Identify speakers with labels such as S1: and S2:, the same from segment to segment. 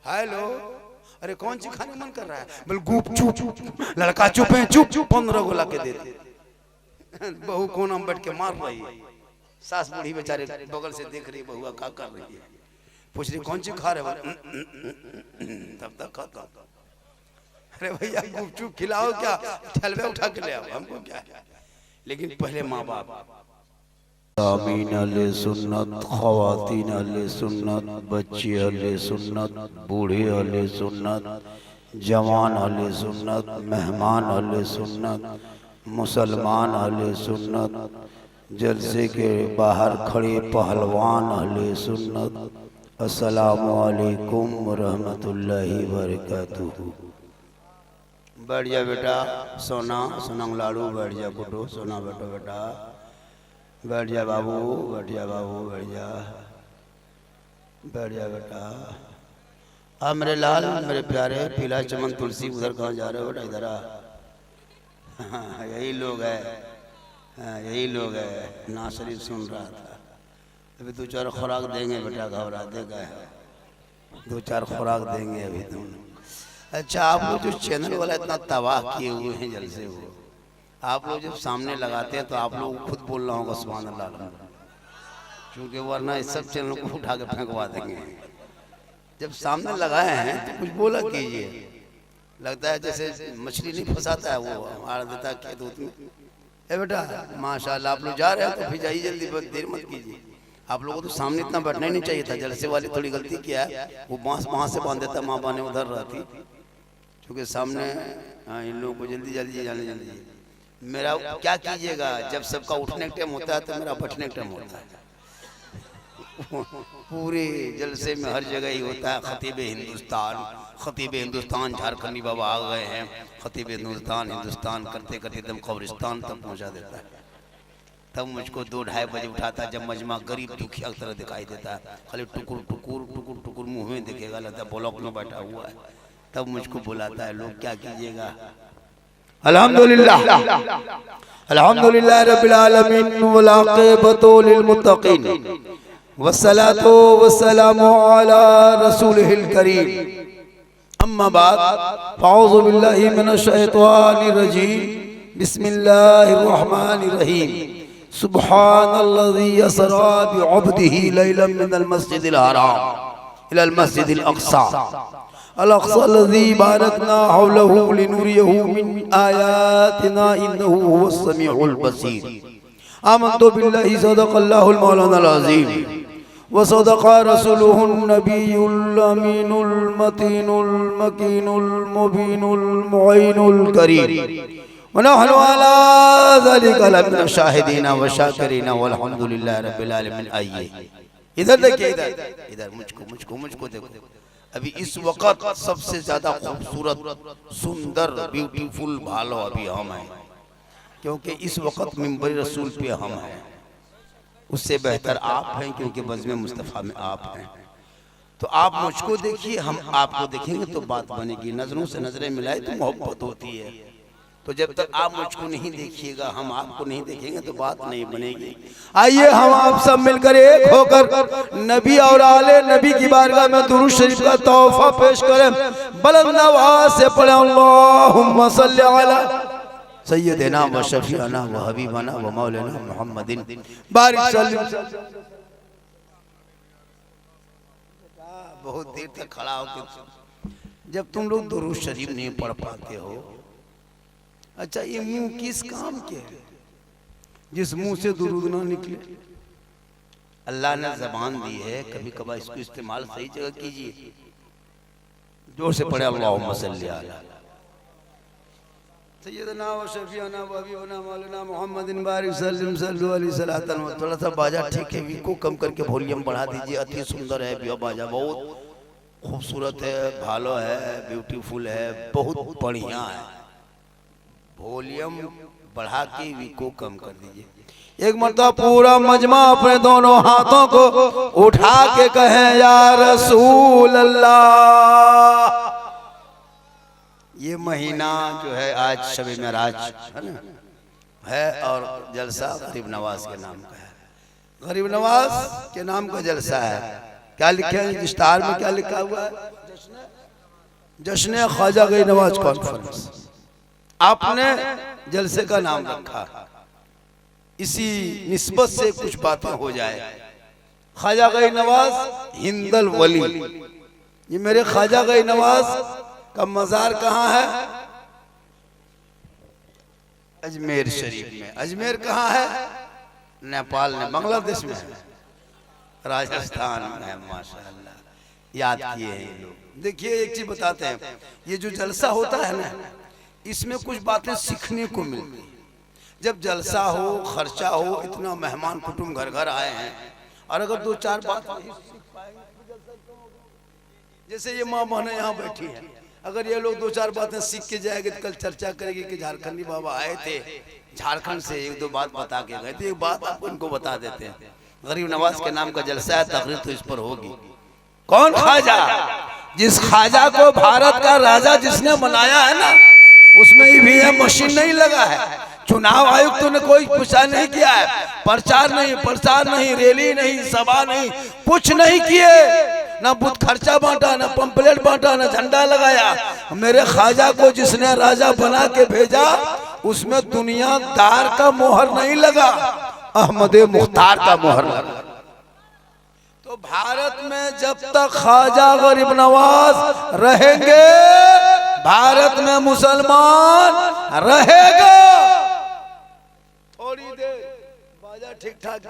S1: Hello, अरे कौन सी खाने मन कर रहा है? बोल गुप चुप, लड़का चुप है, चुप 15 गोला के दे दे। बहू कोना में बैठ के मार रही है, सास बूढ़ी बेचारे बगल से देख रही, बहुआ क्या कर रही है, पूछ रही कौन सी खा रहे? तब तक खाता। अरे भैया गुपचुप खिलाओ क्या, ठलवे उठा के ले आओ, हमको क्या है। लेकिन पहले माँ बाप
S2: सामीन अले सुन्नत, ख़वातीन अले सुन्नत, बच्चे अले सुन्नत, बूढ़े अले सुन्नत, जवान अले सुन्नत, मेहमान अले सुन्नत, मुसलमान अले सुन्नत, जलसे के बाहर खड़े पहलवान अले सुन्नत। अस्सलामु अलैकुम व रहमतुल्लाहि व बरकातुहू। बैठ जा बेटा, सोना सोना लाड़ू, बैठ जा बुड्ढो, सोना बेटो बेटा, बैठ जा बाबू, बैठ जा बाबू, बैठ जा, बैठ जा बेटा। आ मेरे लाल, मेरे प्यारे, पीला चमन तुलसी, उधर कहाँ जा रहे हो बेटा? इधर आ। हाँ, यही लोग है, हाँ, यही लोग है। ना शरीफ सुन रहा था, अभी 2-4 खुराक देंगे बेटा, घबराते का है, 2-4 खुराक देंगे अभी तुम। अच्छा, आप लोग जो चैनल वाला इतना तबाह किए हुए हैं जलसे हो, आप लोग जब सामने लगाते हैं तो आप लोग खुद बोलना होगा सुभान अल्लाह, क्योंकि वरना इस सब चैनल को उठा के फेंकवा देंगे। जब सामने लगाए हैं तो कुछ बोला कीजिए। लगता है जैसे मछली नहीं फंसाता है वो मार देता है खेत उत में। ए बेटा माशाल्लाह, आप लोग जा रहे हैं तो फिर जाइए जल्दी, बस देर मत कीजिए। आप लोगों को तो सामने इतना बैठना ही नहीं चाहिए था। जलसे वाली थोड़ी गलती किया है, वो बांस वहाँ से बांध देता, माँ बाने उधर रहती, क्योंकि सामने इन लोगों को जल्दी जल्दी जाने जल्दी। मेरा क्या कीजिएगा, जब सबका उठने का टाइम होता है तो मेरा बैठने का टाइम होता है। पूरे जलसे में हर जगह ही होता है खतीब हिंदुस्तान, खतीब हिंदुस्तान, झारखंडी बाबा आ गए हैं, खतीब हिंदुस्तान हिंदुस्तान करते करते एकदम कब्रिस्तान तक पहुंचा देता है। तब मुझको 2-2:30 बजे उठाता, जब मजमा गरीब दुखिया की तरह दिखाई देता है, खाली टुकुर टुकुर टुकुर टुकुर मुँह में दिखेगा, लगता है ब्लॉक में बैठा हुआ है। तब मुझको बुलाता है। लोग क्या कीजिएगा। अल्हम्दुलिल्लाह, अल्हम्दुलिल्लाह रब्बिल आलमीन वल आक़िबतु लिल मुत्तक़ीन वस्सलातु वस्सलामु अला रसूलिहिल करीम। अम्मा बाद, फ़अऊज़ु बिल्लाहि मिनश शैतानिर रजीम। बिस्मिल्लाहिर रहमानिर रहीम। सुब्हानल्लज़ी यसरा बिअब्दिही लैलन मिनल मस्जिदिल हराम इलल मस्जिदिल अक़सा अल-अक़सा बारकना हौलहु लिनुरियहु मिन आयातिना इन्नहु हुवस समीउल बसीर। आमन्तु बिल्लाहि सदक़ल्लाहुल मौलानाल अज़ीम व सदक़ा रसूलुहुन नबियुल अमीनुल मतीनुल मकीनुल मुबीनुल मुईनुल करीम व नहनु अला ज़ालिका लमिन शाहिदीना व शाकिरीना वल्हम्दुलिल्लाहि रब्बिल आलमीन। आइए इधर देखिए, इधर मुझको देखो। अभी इस वक्त सबसे ज्यादा खूबसूरत सुंदर ब्यूटीफुल भालो अभी हम हैं, क्योंकि इस वक्त मिंबर रसूल पे हम हैं। उससे बेहतर आप हैं, क्योंकि बज़्म मुस्तफ़ा में आप हैं। तो आप मुझको देखिए, हम आपको देखेंगे तो बात बनेगी। नजरों से नजरें मिलाए तो मोहब्बत होती है। तो जब तक आप मुझको नहीं देखिएगा, हम आपको नहीं देखेंगे तो बात नहीं बनेगी। आइए हम आप सब मिलकर एक होकर नबी और आले नबी की बारगाह में दुरूद शरीफ का तोहफा पेश करें। बुलंद आवाज से पढ़ें अल्लाहुम्मा सल्ली अला सय्यदिना व शफीअना व हबीबना व मौलाना मुहम्मदिन बारिक सल्लल्लाहु। बहुत देर तक खड़ा होकर जब तुम लोग दुरूद शरीफ नहीं पढ़ पाते हो। अच्छा, ये मुंह किस काम के है जिस मुंह से दुरूद ना निकले? अल्लाह ने जबान दी है, कभी कभार इसको इस्तेमाल सही जगह कीजिए। जोर से पढ़े अल्लाहुम्मा सल्ली अला सय्यदना व शफीअना व हबीबना मौलाना मुहम्मदिन बारिक सल्लल्लाहु अलैहि वसल्लम। थोड़ा सा बाजा ठीक है, वीको कम करके वॉल्यूम बढ़ा दीजिए। अति सुंदर है बिया बाजा, बहुत खूबसूरत है, भालो है, ब्यूटीफुल है, बहुत बढ़िया है। वॉल्यूम बढ़ा के वीको कम कर दीजिए। एक मरतबा पूरा मजमा अपने दोनों हाथों को उठा के कहें या रसूल अल्लाह। ये महीना जो है आज शब मेराज है ना, है, और जलसा गरीब नवाज के नाम का है। गरीब नवाज के नाम का जलसा है। क्या लिखे हैं इश्तार में, क्या लिखा हुआ है? जश्न ख्वाजा गई नवाज कॉन्फ्रेंस। आपने जलसे का नाम रखा, इसी निस्बत से कुछ बातें हो जाए। ख्वाजा गई नवाज हिंदल वली, ये मेरे ख्वाजा गई नवाज का मजार कहाँ है?
S1: अजमेर शरीफ में। अजमेर कहाँ है? नेपाल में, बांग्लादेश में है, राजस्थान में है। माशाअल्लाह, याद किए हैं ये लोग।
S2: देखिए एक चीज बताते हैं, ये जो जलसा होता है ना, इसमें कुछ बातें सीखने को मिलती है। जब जलसा हो, खर्चा हो, इतना मेहमान कुटुंब घर घर आए हैं, और अगर दो चार बात सीख पाएंगे, जैसे ये माँ बहनें यहाँ बैठी हैं, अगर ये लोग दो चार बातें सीख के जाएंगे तो कल चर्चा करेगी कि झारखंडी बाबा आए थे, झारखंड से एक दो बात बता के गए थे। एक बात आप उनको बता देते हैं, गरीब नवाज के नाम का जलसा है, तकरीर तो इस पर होगी।
S1: कौन ख्वाजा?
S2: जिस ख्वाजा को भारत का राजा जिसने बनाया है ना, उसमें ईवीएम मशीन नहीं लगा है, चुनाव आयुक्त ने कोई पूछा नहीं किया है, प्रचार नहीं, रैली नहीं, सभा नहीं, कुछ नहीं किए, ना बुत खर्चा बांटा, ना पंपलेट बांटा, ना झंडा लगाया। मेरे ख्वाजा को जिसने राजा बना के भेजा, उसमें दुनियादार का मोहर नहीं लगा, अहमद मुख्तार का मोहर लगा। तो भारत में जब तक ख्वाजा गरीब नवाज रहेंगे, भारत में मुसलमान रहेगा। थोड़ी देर बाजा ठीक ठाक,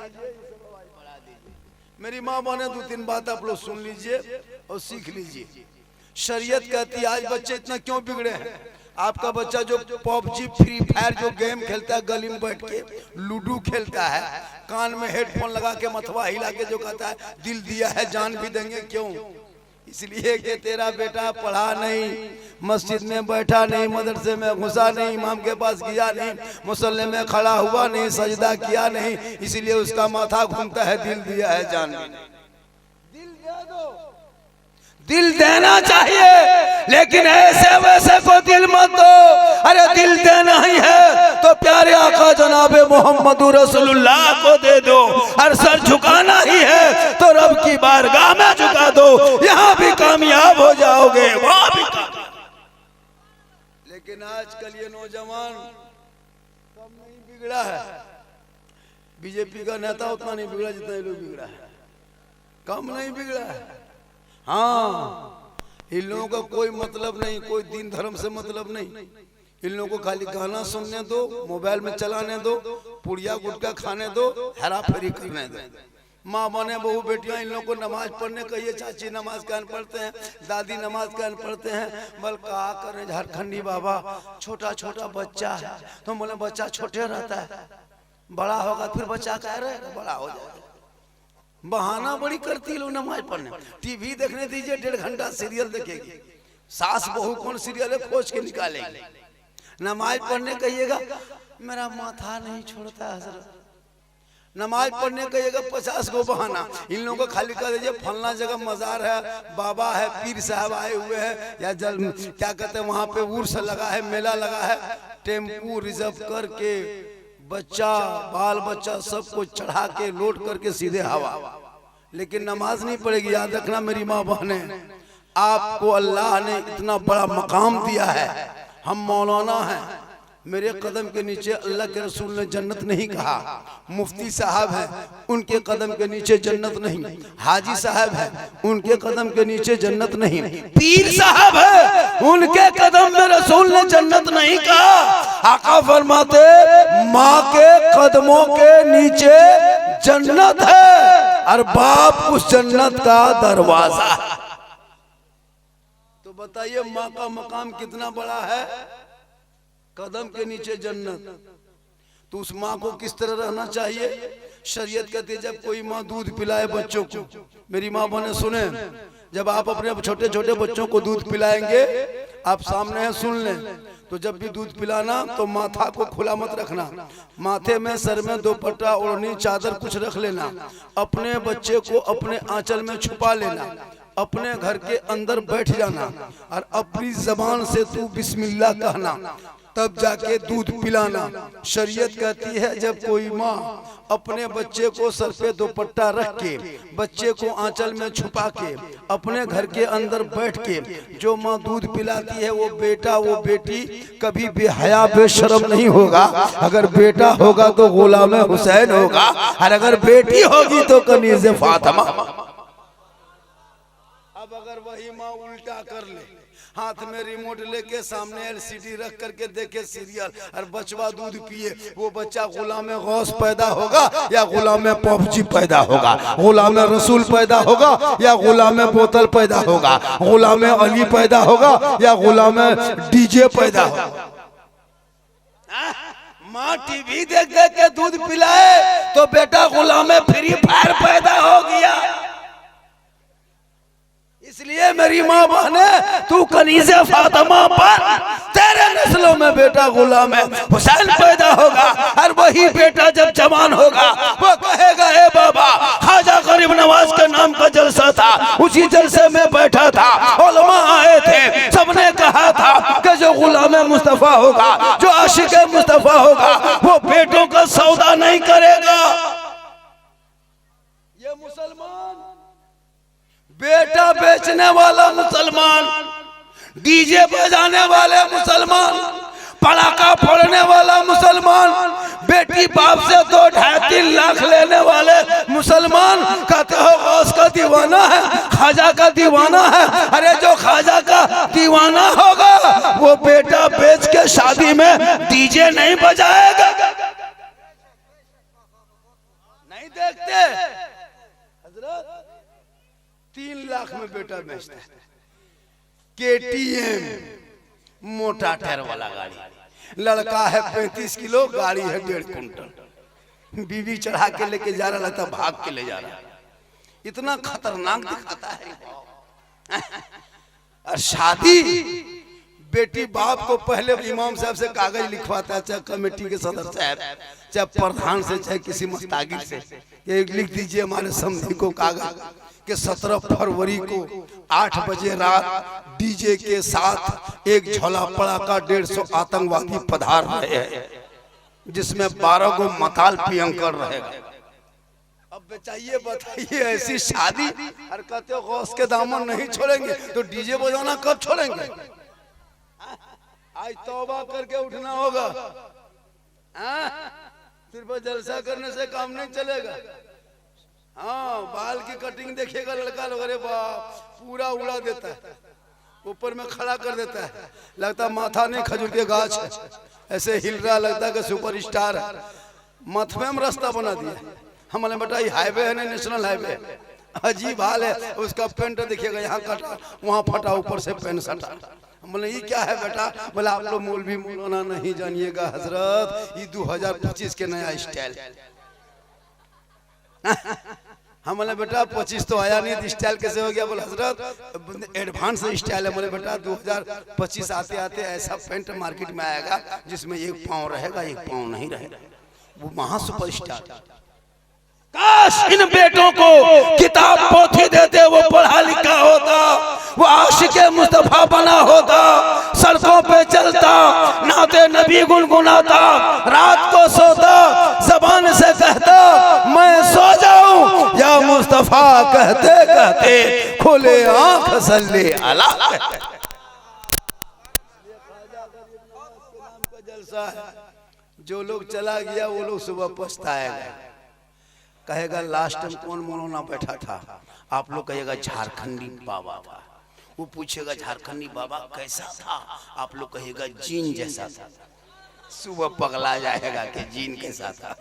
S2: मेरी माँ बने दो तीन बात आप लोग सुन लीजिए और सीख लीजिए। शरीयत कहती है आज बच्चे इतना क्यों बिगड़े हैं? आपका बच्चा जो पबजी फ्री फायर जो गेम खेलता है, गली में बैठ के लूडो खेलता है, कान में हेडफोन लगा के मथवा हिला के जो कहता है दिल दिया है जान भी देंगे, क्यों? इसलिए कि तेरा बेटा पढ़ा नहीं, मस्जिद में बैठा नहीं, मदरसे में घुसा नहीं, इमाम के पास गया नहीं, मुसल्ले में खड़ा हुआ नहीं, सजदा किया नहीं, इसलिए उसका माथा घूमता है, दिल दिया है जान भी नहीं। दिल दे दो, दिल देना चाहिए, लेकिन ऐसे वैसे को दिल मत दो। अरे दिल देना ही है तो प्यारे आका जनाबे मोहम्मद रसूलुल्लाह को दे दो, और सर झुकाना ही है तो रब की बारगाह में झुका दो, यहाँ भी कामयाब हो जाओगे, वहाँ भी कामयाब। लेकिन आजकल ये नौजवान कम नहीं बिगड़ा है, बीजेपी का नेता उतना नहीं बिगड़ा जितना ये लोग बिगड़ा है, कम नहीं बिगड़ा है। हाँ, इन लोगों का कोई मतलब नहीं, कोई दीन धर्म से मतलब नहीं, इन लोगों को खाली गाना सुनने दो, मोबाइल में चलाने दो, पुड़िया गुटखा खाने दो, हेरा फेरी करने दो। माँ बने बहू बेटियां इन लोगों को नमाज पढ़ने कहिए, चाची नमाज कान पढ़ते हैं, दादी नमाज कान पढ़ते हैं, बल कहा करें झारखंडी बाबा छोटा छोटा बच्चा है, तो बोले बच्चा छोटे रहता है, बड़ा होगा फिर बच्चा कह रहे बड़ा हो जाएगा। बहाना बड़ी करती लोग नमाज पढ़ने। टीवी देखने दीजिए, 1.5 घंटा सीरियल देखेगी, सास बहू कौन सीरियल है खोज के निकालेगी। नमाज पढ़ने कहिएगा, मेरा माथा नहीं छोड़ता हजरत। नमाज पढ़ने कहिएगा, 50 गो बहाना। इन लोगों को खाली कर दीजिए, फलना जगह मजार है, बाबा है, पीर साहब आए हुए हैं, या जल क्या कहते हैं वहां पे उर्स लगा है, मेला लगा है, टेम्पू रिजर्व करके बच्चा बाल बच्चा सबको चढ़ा के लोड करके सीधे हवा। लेकिन नमाज नहीं पड़ेगी। याद रखना मेरी माँ बहने, आपको अल्लाह ने इतना बड़ा मकाम दिया है, हम मौलाना हैं, मेरे कदम के नीचे अल्लाह के रसूल ने जन्नत नहीं कहा। मुफ्ती साहब हैं, उनके कदम के नीचे जन्नत नहीं। हाजी साहब हैं, उनके कदम के नीचे जन्नत नहीं। पीर साहब है, उनके कदम में रसूल ने जन्नत नहीं कहा। आका फरमाते माँ के कदमों के नीचे जन्नत है, और बाप उस जन्नत का दरवाजा है। तो बताइए माँ का मकाम कितना बड़ा है, कदम के नीचे जन्नत। तो उस माँ को किस तरह रहना चाहिए? शरीयत कहती है जब कोई माँ दूध पिलाए बच्चों को, मेरी माँ बने सुने, जब आप अपने छोटे छोटे बच्चों को दूध पिलाएंगे, आप सामने हैं सुन लें, तो जब भी दूध पिलाना तो माथा को खुला मत रखना, माथे में सर में दोपट्टा ओढ़नी चादर कुछ रख लेना, अपने बच्चे को अपने आंचल में छुपा लेना, अपने घर के अंदर बैठ जाना, और अपनी जबान से तू बिस्मिल्लाह कहना।
S1: तब जाके दूध पिलाना। शरीयत कहती है जब कोई माँ अपने बच्चे को सर पे दुपट्टा रख के, बच्चे को आंचल में छुपा के, अपने घर के अंदर बैठ के जो माँ दूध पिलाती है, वो बेटा वो बेटी कभी बेहया बेशर्म नहीं होगा। अगर बेटा होगा तो गुलाम हुसैन होगा, और अगर बेटी होगी तो कनीज़ फातिमा। अब अगर वही माँ उल्टा कर ले, हाथ में रिमोट लेके सामने एलसीडी रख करके देखे सीरियल और बचवा दूध पिए, वो बच्चा गुलाम गौस पैदा होगा या गुलाम पॉपजी पैदा होगा, गुलाम रसूल पैदा होगा या गुलाम बोतल पैदा होगा, गुलाम अली पैदा होगा या गुलाम डीजे पैदा होगा। माँ टीवी देख देख के दूध पिलाए तो बेटा गुलाम फ्री फायर पैदा हो गया। इसलिए मेरी माँ बहने, तू कनीज़े फातिमा पर, तेरे नस्लों में बेटा गुलाम हुसैन पैदा होगा। और वही बेटा जब जवान होगा वो कहेगा ए बाबा, ख्वाजा गरीब नवाज के नाम का जलसा था, उसी जलसे में बैठा था, उलमा आए थे, सबने कहा था कि जो गुलाम मुस्तफा होगा, जो आशिक मुस्तफा होगा, वो बेटों का सौदा नहीं करेगा। ये मुसलमान बेटा बेचने वाला मुसलमान, डीजे बजाने वाले मुसलमान, पटाखा फोड़ने वाला मुसलमान, बेटी बाप से 2-2.5-3 लाख लेने वाले मुसलमान कहते हो गौस का दीवाना है, ख्वाजा का दीवाना है। अरे जो ख्वाजा का दीवाना होगा वो बेटा बेच के शादी में डीजे नहीं बजाएगा। नहीं देखते हजरत, 3 लाख में बेटा बेचता है, KTM मोटा टायर वाला गाड़ी, लड़का है 35 किलो, गाड़ी है 1.5 कुंटल, बीवी चढ़ा के लेके जा रहा, लगता भाग के ले जा रहा, इतना खतरनाक दिखाता है। और शादी बेटी बाप को पहले इमाम साहब से कागज लिखवाता है, चाहे कमेटी के सदस्य साहब, चाहे प्रधान से, चाहे किसी मुस्तागिर से, ये लिख दीजिए हमारे समधी को कागज कि 17 फरवरी को 8 बजे रात डीजे के साथ एक झोला पड़ाका 150 आतंकवादी पधार रहे हैं, जिसमें 12 को मताल पियंकर रहेगा। अब बचाइए, बताइए ऐसी शादी, और कहते हो गौस के दामन नहीं छोड़ेंगे, तो डीजे बजाना कब छोड़ेंगे? आज तौबा करके उठना होगा। सिर्फ जलसा करने से काम नहीं चलेगा। हाँ, बाल की कटिंग देखिएगा लड़का लोग, अरे बाप, पूरा उड़ा देता है, ऊपर में खड़ा कर देता है, लगता माथा नहीं खजूर के गाछ है, ऐसे हिल रहा, लगता है कि सुपर स्टार है। मथवे में रास्ता बना दिया। हमारे बेटा ये हाईवे है ना, नेशनल हाईवे, अजीब हाल है। उसका पेंट देखिएगा, यहाँ कटा वहाँ फटा, ऊपर से पेंट सटा। बोले ये क्या है बेटा? बोला आप लोग मौलवी मौलाना नहीं जानिएगा हजरत, ये 2025 के नया स्टाइल। हमारे बेटा 25 तो आया नहीं, स्टाइल कैसे हो गया? बोले हजरत एडवांस स्टाइल है। बोले बेटा 2025 आते आते ऐसा पेंट मार्केट में आएगा जिसमें एक पाँव रहेगा एक पाँव नहीं रहेगा, वो महा सुपर स्टार। काश इन बेटों को किताब पोथी देते, वो पढ़ा लिखा होता, वो आशिक मुस्तफा बना होता, सड़कों पे चलता, नाते नबी गुनगुनाता, रात को सोता, जबान से कहता मैं सो जाऊं या मुस्तफा कहते कहते खुले आंख सल्ले अला। जलसा है, जो लोग चला गया वो लोग सुबह पछताएगा, कहेगा लास्ट टाइम कौन मौलाना बैठा था? आप लोग कहेगा झारखंडी बाबा था। वो पूछेगा झारखंडी बाबा कैसा था? आप लोग कहेगा जीन जैसा था। सुबह पगला जाएगा कि जीन कैसा था।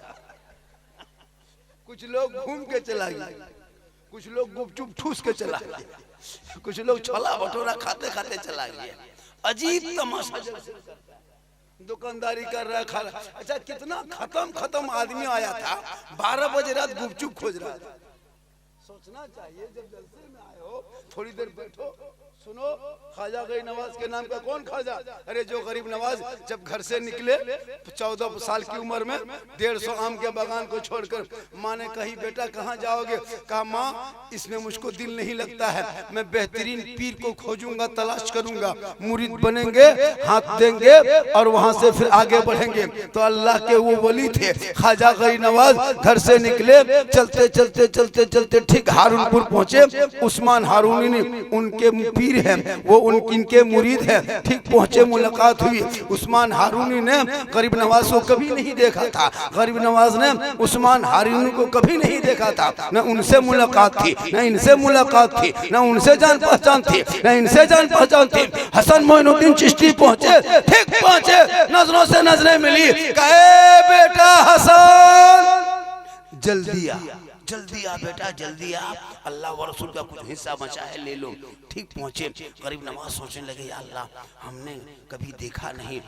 S1: कुछ लोग घूम के चला गया, कुछ लोग गुपचुप ठूस के चला गया, कुछ लोग छोला भटूरा खाते खाते चला गया। अजीब तमाशा, दुकानदारी कर रहा, खा रहा। अच्छा कितना खत्म आदमी आया था, 12 बजे रात गुपचुप खोज रहा था। सोचना चाहिए जब जलसे में आए हो थोड़ी देर बैठो, सुनो, ख्वाजा गरीब नवाज के नाम का कौन ख्वाजा? अरे जो गरीब नवाज जब घर से निकले 14 साल की उम्र में 150 आम के बागान को छोड़कर, माँ ने कही बेटा कहाँ जाओगे? कहा माँ इसमें मुझको दिल नहीं लगता है, मैं बेहतरीन पीर को खोजूंगा, तलाश करूंगा, मुरीद बनेंगे, हाथ देंगे और वहां से फिर आगे बढ़ेंगे। तो अल्लाह के वो वली थे ख्वाजा गरीब नवाज, घर से निकले, चलते चलते चलते चलते ठीक हारूनपुर पहुंचे। उस्मान हारूनी ने उनके पीर हैं, वो इनके मुरीद हैं। ठीक पहुंचे, मुलाकात हुई। उस्मान हारूनी ने गरीब नवाज को कभी नहीं देखा था, गरीब नवाज ने उस्मान हारूनी को कभी नहीं देखा था। न उनसे मुलाकात थी, न इनसे मुलाकात थी, न उनसे जान पहचान थी, न इनसे जान पहचान थी। हसन मोइनुद्दीन चिश्ती पहुंचे, ठीक पहुंचे, नजरों से नजरें मिली। कहे बेटा हसन जल्दी आ, जल्दी आ बेटा, जल्दी आ, अल्लाह व रसूल का कुछ हिस्सा बचा है, ले लो। ठीक पहुंचे, गरीब नवाज सोचने लगे या अल्लाह हमने कभी देखा नहीं,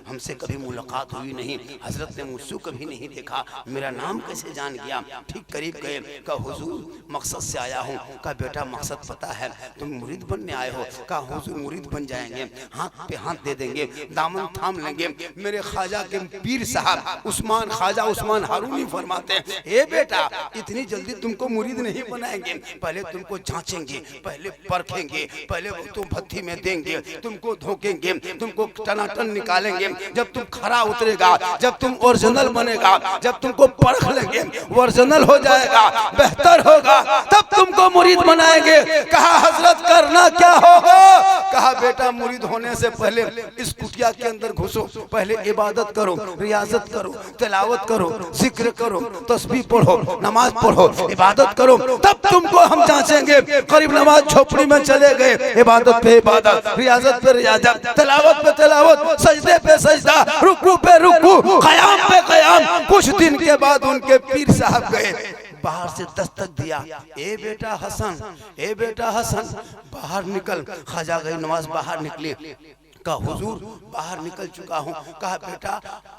S1: हमसे कभी मुलाकात हुई नहीं, हजरत ने मुझसे कभी नहीं देखा, मेरा नाम कैसे जान गया? ठीक करीब गए, कहा हुजूर मकसद से आया हूँ। कहा बेटा मकसद पता है, तुम मुरीद बनने आए हो? कहा हुजूर मुरीद बन जाएंगे, हाथ पे हाथ दे देंगे, दामन थाम लेंगे। मेरे ख्वाजा के पीर साहब उस्मान ख्वाजा उस्मान हारूनी फरमाते हैं, ए बेटा इतनी जल्दी तुमको मुरीद नहीं बनाएंगे, पहले तुमको जांचेंगे, पहले परखेंगे, पहले वो तुम भट्टी में देंगे, तुमको धोकेंगे, तुमको टनाटन निकालेंगे। जब तुम खरा उतरेगा, जब तुम ओरिजिनल बनेगा, जब तुमको परख लेंगे, ओरिजिनल हो जाएगा, बेहतर होगा, तब तुमको मुरीद बनाएंगे। कहा हजरत करना क्या होगा? कहा बेटा मुरीद होने से पहले इस कुटिया के अंदर घुसो, पहले इबादत करो, रियाजत करो, तिलावत करो, जिक्र करो, तस्बीह पढ़ो, नमाज पढ़ो, इबादत करो, तब तुमको हम जांचेंगे। गरीब नवाज झोपड़ी में चले गए, इबादत पे इबादत, रियाजत पे रियाजत, तिलावत पे तिलावत, सजदे पे सजदा, रुकू पे रुकू, क़याम पे क़याम। कुछ दिन के बाद उनके पीर साहब गए, बाहर से दस्तक दिया, ए बेटा हसन, ए बेटा हसन बाहर निकल। ख्वाजा गरीब नवाज बाहर निकले। कहा हुजूर बाहर निकल चुका हूँ। कहा बेटा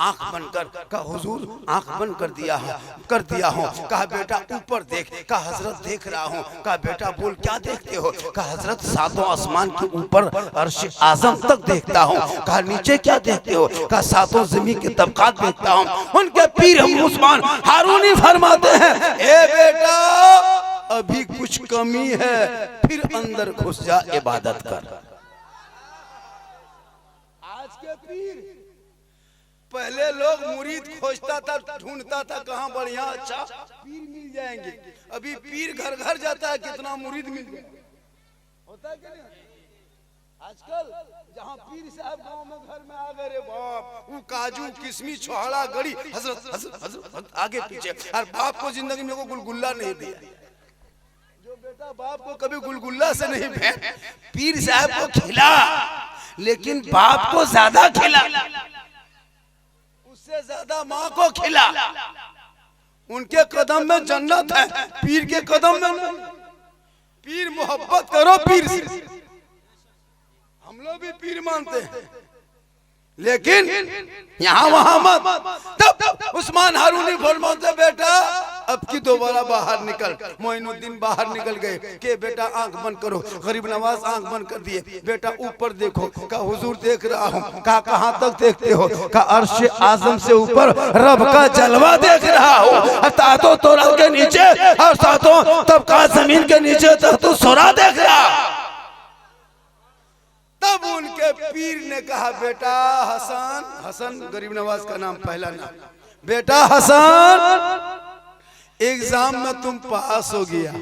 S1: आंख बंद कर। कहा हुजूर आंख बंद कर दिया हूँ। कहा बेटा ऊपर देख। कहा हजरत देख रहा हूँ। कहा बेटा बोल क्या देखते हो? कहा हजरत सातों आसमान के ऊपर अर्श आजम तक देखता हूँ। कहा नीचे क्या देखते हो? कहा सातों जमीन के तबकात देखता हूँ। उनके पीर हम उस्मान हारूनी फरमाते हैं, ए बेटा अभी कुछ कमी है, फिर अंदर घुस जा, इबादत कर। पीर पहले लोग मुरीद खोजता था, ढूंढता था कहाँ बढ़िया अच्छा पीर मिल जाएंगे। अभी पीर घर घर जाता है, कितना मुरीद मिल गया होता है कि नहीं? आजकल जहाँ पीर साहब गांव में घर में आ गए, बाप वो काजू किशमिश छोहड़ा गड़ी, हजरत हजरत हजरत आगे पीछे। और बाप को जिंदगी में को गुलगुल्ला नहीं दिया। जो बेटा बाप को कभी गुलगुल्ला से नहीं भेंट, पीर साहब को खिला, लेकिन बाप को ज्यादा खिला, उससे ज्यादा माँ को खिला। उनके कदम में जन्नत है, पीर के कदम में नहीं। पीर मोहब्बत करो पीर से। हम लोग भी पीर मानते हैं, लेकिन यहाँ वहां मत। तब उस्मान हारूनी फरमाते बेटा अब की दोबारा बाहर निकल। मोइनुद्दीन बाहर निकल गए कि बेटा आंख बंद करो। गरीब नवाज आंख बंद कर दिए। बेटा ऊपर देखो। कहा हुजूर देख रहा हूँ। कहा कहाँ तक देखते हो? कहा अर्श आजम से ऊपर रब का जलवा देख रहा हूँ, सातों तोरा के नीचे और सातों तबकात जमीन के नीचे तू सोरा देख रहा। तब उनके पीर ने कहा बेटा हसन, हसन गरीब नवाज का नाम पहला नाम, बेटा हसन एग्जाम में तुम पास हो गया,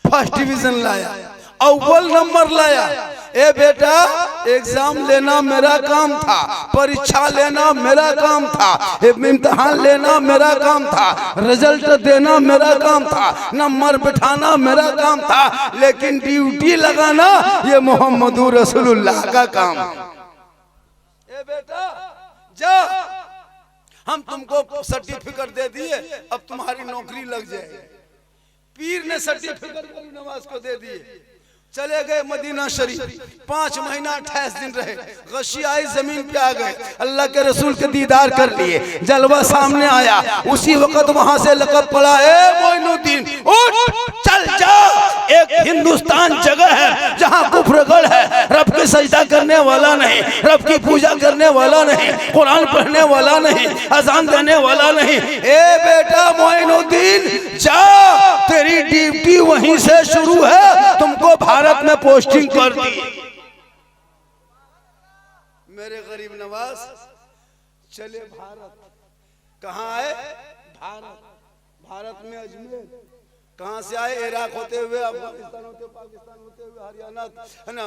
S1: फर्स्ट डिवीजन लाया, अव्वल नंबर लाया। ए बेटा एग्जाम लेना मेरा काम था, परीक्षा लेना मेरा काम था, इम्तिहान लेना मेरा काम था, रिजल्ट देना मेरा काम था, नंबर बिठाना मेरा काम था, लेकिन ड्यूटी लगाना ये मोहम्मदुर रसूलुल्लाह का काम। ए बेटा जा, हम तुमको सर्टिफिकेट दे दिए, अब तुम्हारी नौकरी लग जाएगी। पीर ने सर्टिफिकेट नवाज को दे दिए। चले गए मदीना शरीफ, 5 महीना 28 दिन रहे। गशी आई, जमीन पे आ गए, अल्लाह के रसूल के दीदार कर लिए, जलवा सामने आया। उसी वक्त वहां से लक़ब पड़ा, ए मोइनुद्दीन उठ चल जा। एक हिंदुस्तान जगह है जहां वाला नहीं, रब की पूजा करने वाला नहीं, कुरान पढ़ने वाला नहीं, अजान देने वाला नहीं। ए बेटा मोइनुद्दीन जा, तेरी ड्यूटी वहीं से शुरू है, तुमको भारत में पोस्टिंग कर दी। मेरे गरीब नवाज चले भारत। कहाँ आए? भारत। भारत में अजमेर। कहाँ से आए? इराक होते हुए, अफगानिस्तान होते हुए, पाकिस्तान होते हुए, हरियाणा है ना,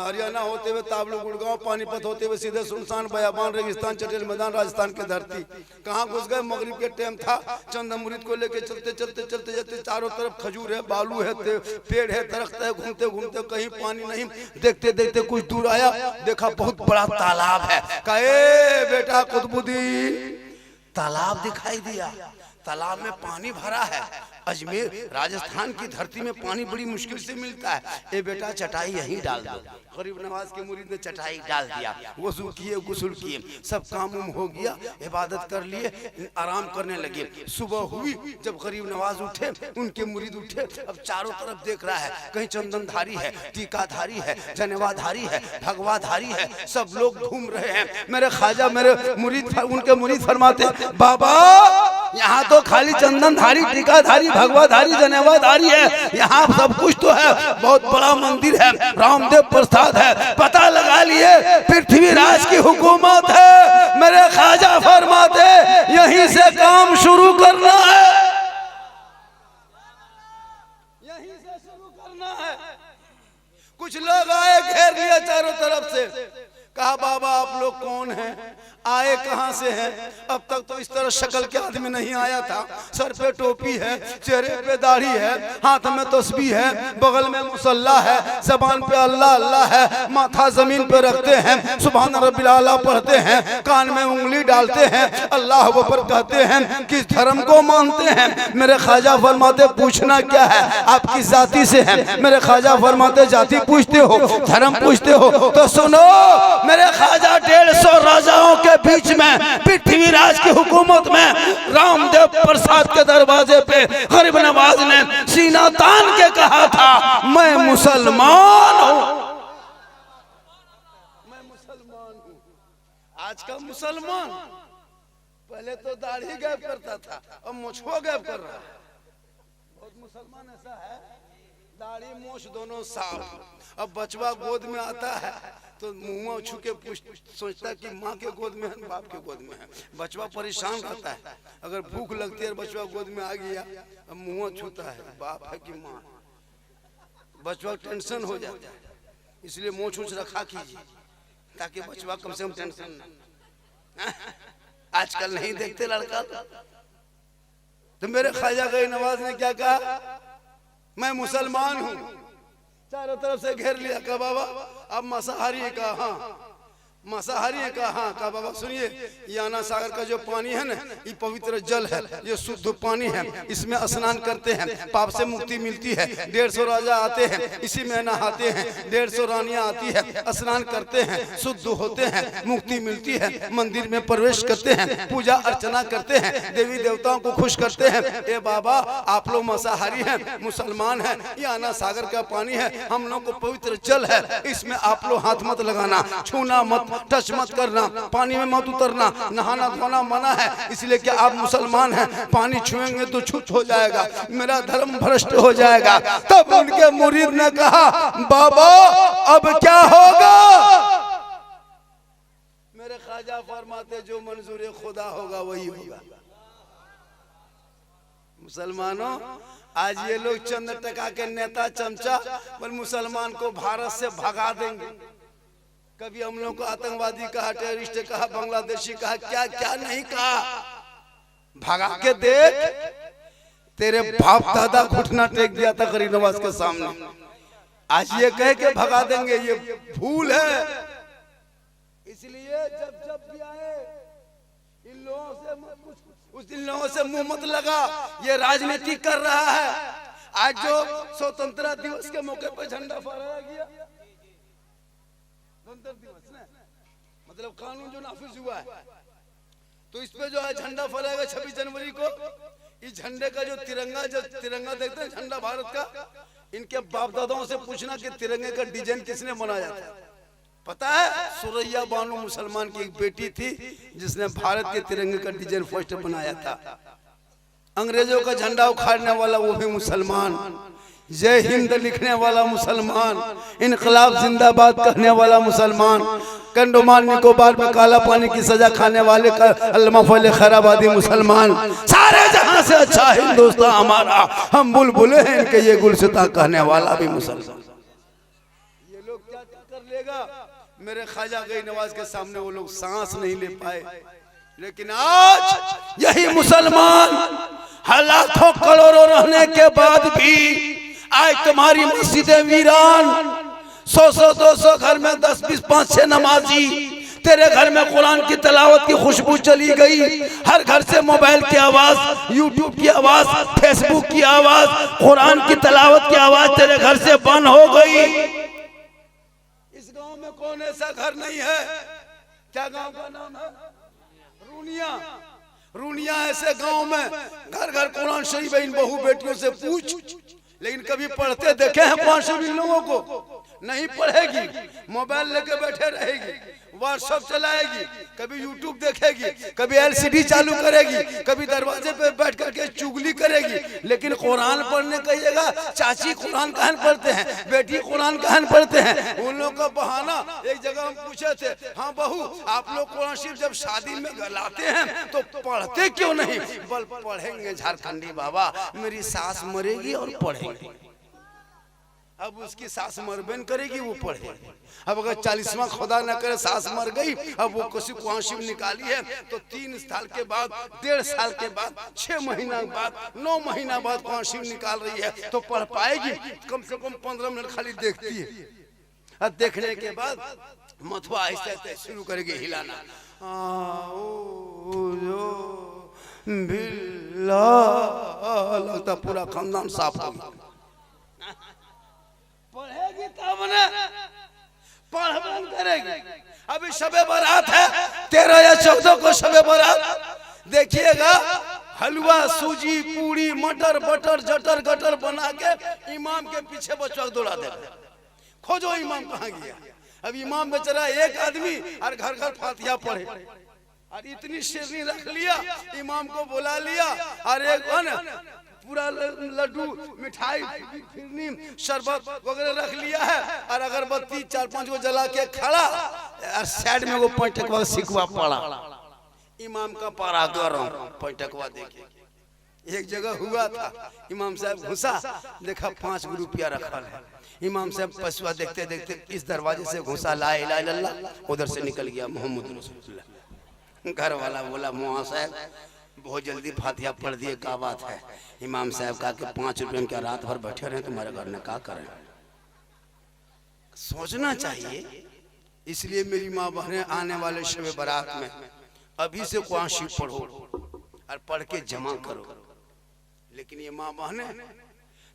S1: हरियाणा होते हुए, ताबलू, गुड़गांव, पानीपत होते हुए सीधे सुनसान बयाबान, रेगिस्तान, चटेल मैदान, राजस्थान की धरती। कहाँ घुस गए? मगरिब के टाइम था, चंद मुरीद को लेके चलते चलते चलते जाते, चारों तरफ खजूर है, बालू है, पेड़ है, दरख्त है, घूमते घूमते कहीं पानी नहीं, देखते देखते कुछ दूर आया, देखा बहुत बड़ा तालाब है। कहे बेटा कुतुबुद्दीन, तालाब दिखाई दिया, तालाब में पानी भरा है। अजमेर राजस्थान की धरती में पानी बड़ी मुश्किल से मिलता है। ए बेटा चटाई यहीं डाल दो। गरीब नवाज के मुरीद ने चटाई डाल दिया, वजू किए, गुस्ल किए, सब काम हो गया, इबादत कर लिए, आराम करने लगे। सुबह हुई, जब गरीब नवाज उठे, उनके मुरीद उठे, अब चारों तरफ देख रहा है, कहीं चंदनधारी है, टीकाधारी है, जनेवाधारी है, भगवाधारी है, सब लोग घूम रहे हैं। मेरे ख्वाजा, मेरे मुरीद, उनके मुरीद फरमाते, बाबा यहाँ तो खाली चंदनधारी, टीकाधारी, भगवाधारी, जनेवाधारी है, यहाँ सब कुछ तो है, बहुत बड़ा मंदिर है, रामदेव प्रसाद है, पता लगा लिए पृथ्वीराज की हुकूमत है। मेरे ख्वाजा फरमाते यहीं से काम शुरू करना है, यहीं से शुरू करना है। कुछ लोग आए, घेर लिया चारों तरफ से, कहा बाबा आप लोग कौन हैं, आए कहां से हैं? अब तक तो इस तरह शक्ल के आदमी नहीं आया था। सर पे टोपी है, चेहरे पे दाढ़ी है, हाथ में तस्बीह है, बगल में मुसल्ला है, जबान पे अल्लाह अल्लाह है, माथा जमीन पे रखते हैं, सुभान रब्बिल आला पढ़ते हैं, कान में उंगली डालते हैं, अल्लाह अकबर कहते हैं। किस धर्म को मानते हैं? मेरे ख्वाजा फरमाते पूछना क्या है, आप किस जाति से हैं? मेरे ख्वाजा फरमाते जाति पूछते हो, धर्म पूछते हो, तो सुनो मेरे ख्वाजा 150 राजाओं के बीच में, पृथ्वीराज की हुकूमत में, रामदेव प्रसाद के दरवाजे पे गरीब नवाज ने सीना तान के कहा था, मैं मुसलमान हूं, मैं मुसलमान हूं। आज का मुसलमान पहले तो दाढ़ी गैप करता था, अब मुछुआ गैप कर रहा है। बहुत मुसलमान ऐसा है, दाढ़ी मूछ दोनों साफ। अब बचवा गोद में आता है तो मुंह छू के सोचता है कि माँ के गोद में है, बाप के गोद में है। बचवा परेशान रहता है, अगर भूख लगती है बचवा गोद में आ गया, अब मुंह छूता है, बाप है कि माँ। बचवा टेंशन हो जाता है, इसलिए मुंह छूछ रखा कीजिए ताकि बचवा कम से कम टेंशन न। आजकल नहीं देखते लड़का। तो मेरे ख्वाजा गरीब नवाज ने क्या कहा, मैं मुसलमान हूँ। चारों तरफ से घेर लिया, कहा बाबा अब मांसाहारी है? कहा हाँ। मांसाहारी है? कहा हाँ। कहा बाबा सुनिए, ये आना सागर का जो पानी है ना, ये पवित्र जल है, ये शुद्ध पानी है, इसमें स्नान करते हैं, पाप से मुक्ति मिलती है। 150 राजा आते हैं, इसी में नहाते हैं, 150 रानियां आती है, स्नान करते हैं, शुद्ध होते हैं, मुक्ति मिलती है, मंदिर में प्रवेश करते हैं, पूजा अर्चना करते हैं, देवी देवताओं को खुश करते हैं। ए बाबा आप लोग मांसाहारी हैं, मुसलमान हैं, ये आना सागर का पानी है, हम लोग को पवित्र जल है, इसमें आप लोग हाथ मत लगाना, छूना मत, टच मत करना, पानी में मत उतरना, नहाना धोना मना है, इसलिए कि आप मुसलमान हैं, पानी छुएंगे तो छूत हो जाएगा, मेरा धर्म भ्रष्ट हो जाएगा। तब उनके मुरीद ने कहा बाबा अब क्या होगा? मेरे ख्वाजा फरमाते जो मंजूर खुदा होगा वही होगा। मुसलमानों आज ये लोग चंद टका के नेता चमचा पर मुसलमान को भारत से भगा देंगे। कभी हम लोग को आतंकवादी कहा, टेररिस्ट कहा, बांग्लादेशी कहा, क्या क्या नहीं कहा। भगा के देख, तेरे बाप दादा घुटना टेक दिया था गरीब नवाज के सामने, आज ये कह के भगा देंगे, ये भूल है। इसलिए जब जब भी आए इन लोगों से इन लोगों से मुंह मत लगा, ये राजनीति कर रहा है। आज जो स्वतंत्रता दिवस के मौके पर झंडा फहराया गया, दिवस ना, मतलब कानून जो नाफिज हुआ है, तो इस पे जो है झंडा फहराएगा 26 जनवरी को। इस झंडे का जो तिरंगा देखते हैं, झंडा भारत का, इनके बाप दादाओं से पूछना कि तिरंगे का डिजाइन किसने बनाया था। पता है सुरैया बानो मुसलमान की एक बेटी थी जिसने भारत के तिरंगे का डिजाइन फर्स्ट बनाया था। अंग्रेजों का झंडा उखाड़ने वाला वो भी मुसलमान, जय हिंद लिखने वाला मुसलमान, इनकलाब जिंदाबाद कहने वाला मुसलमान, कंडोमान निकोबार में काला पानी की सजा खाने वाले अल्लामा फजल खैराबादी मुसलमान, सारे जहां से अच्छा हिंदुस्तान हमारा, हम बुलबुले हैं इनके ये गुलसिता कहने वाला भी मुसलमान। ये लोग क्या कर लेगा? मेरे ख्वाजा गई नवाज के सामने वो लोग सांस नहीं ले पाए, लेकिन आज यही मुसलमान लाखों करोड़ों रहने के बाद भी आज तुम्हारी मस्जिदें वीरान, 100-200 घर में 10-20 5-6 नमाजी, तेरे घर में कुरान की तिलावत की खुशबू चली गई, हर घर से मोबाइल की आवाज, यूट्यूब की आवाज, फेसबुक की आवाज, कुरान की तिलावत की आवाज तेरे घर से बंद हो गई। इस गांव में कौन ऐसा घर नहीं है? क्या गांव का नाम है? रूनिया। रूनिया ऐसे गांव में घर घर कुरान शरीफ इन बहू बेटियों से पूछ, लेकिन कभी पढ़ते देखे हैं कुरान शरीफ इन लोगों को? नहीं पढ़ेगी, मोबाइल लेके बैठे रहेगी, व्हाट्सएप चलाएगी, कभी यूट्यूब देखेगी, कभी एलसीडी चालू करेगी, कभी दरवाजे पे बैठ करके चुगली करेगी, लेकिन कुरान पढ़ने कहिएगा चाची कुरान कहन पढ़ते हैं, बेटी कुरान कहन पढ़ते हैं। उन लोगों का बहाना, एक जगह हम पूछे थे, हाँ बहू आप लोग कुरान शरीफ जब शादी में लाते हैं तो पढ़ते क्यों नहीं? बल पढ़ेंगे झारखंडी बाबा, मेरी सास मरेगी और पढ़ेंगे। अब उसकी सास मरबेन करेगी, वो पढ़े। अब अगर 40वां खुदा न करे सास मर गई, अब वो किसी कुरान शरीफ निकाली है तो 3 साल के बाद, 1.5 साल के बाद, 6 महीना बाद, 9 महीना बाद कुरान शरीफ निकाल रही है तो पढ़ पाएगी? कम से कम 15 मिनट खाली देखती है, अब देखने के बाद मथुआ आहिस्ते आहिस्ते शुरू करेगी हिलाना, लगता पूरा खानदान साफ हो गया। पढ़ेगी तब ना, पढ़ बंद करेगी। अभी शबे बारात है, 13 या 14 को शबे बारात, देखिएगा हलवा सूजी पूरी मटर बटर जटर गटर बना के इमाम के पीछे बच्चा दौड़ा देगा, खोजो इमाम कहाँ गया। अब इमाम बेचारा एक आदमी और घर घर फातिहा पढ़े, और इतनी शेरनी रख लिया, इमाम को बुला लिया और एक पूरा लड्डू मिठाई फिरनी शरबत वगैरह रख लिया है, और अगरबत्ती 4-5 को जला के खड़ा, और साइड में वो पैंटकवा सिकवा पड़ा, इमाम का पारा गरम, पैंटकवा देखिए। एक जगह हुआ था, इमाम साहब घुसा, देखा 5 रुपया रखा है, इमाम साहब पशुआ देखते देखते इस दरवाजे से घुसा, ला इलाहा इल्लल्लाह, उधर से निकल गया मोहम्मद रसूलुल्लाह। घर वाला बोला मौला साहब बहुत जल्दी फातिहा पढ़ दिए, क्या बात है? इमाम साहब कहा कि 5 रुपये में क्या रात भर बैठे रहे तुम्हारे घर में, क्या करें? सोचना चाहिए। इसलिए मेरी माँ बहनें आने वाले शबे बारात में अभी से कुरान शरीफ पढ़ो और पढ़ के जमा करो। लेकिन ये माँ बहनें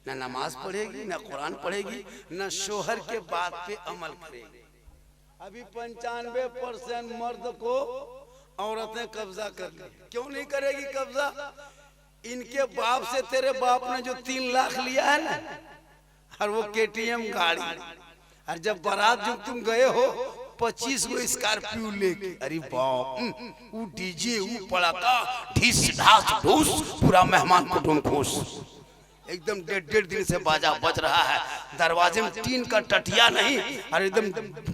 S1: न नमाज पढ़ेगी, न कुरान पढ़ेगी, न शोहर के बात पे अमल करेगी। अभी 95% मर्द को औरतें कब्जा कर ली। क्यों नहीं करेगी कब्जा? इनके बाप से तेरे बाप ने जो 3 लाख लिया है ना, और वो KTM गाड़ी, और जब बारात जब तुम गए हो 25 को स्कॉर्पियो लेके, अरे बाप, वो डीजे, वो पड़ाका, ढीस ढास ढूस, पूरा मेहमान कुटुंब खुश, एकदम 1.5 दिन से बाजा बज रहा है, दरवाजे में टीन का टटिया नहीं, और एकदम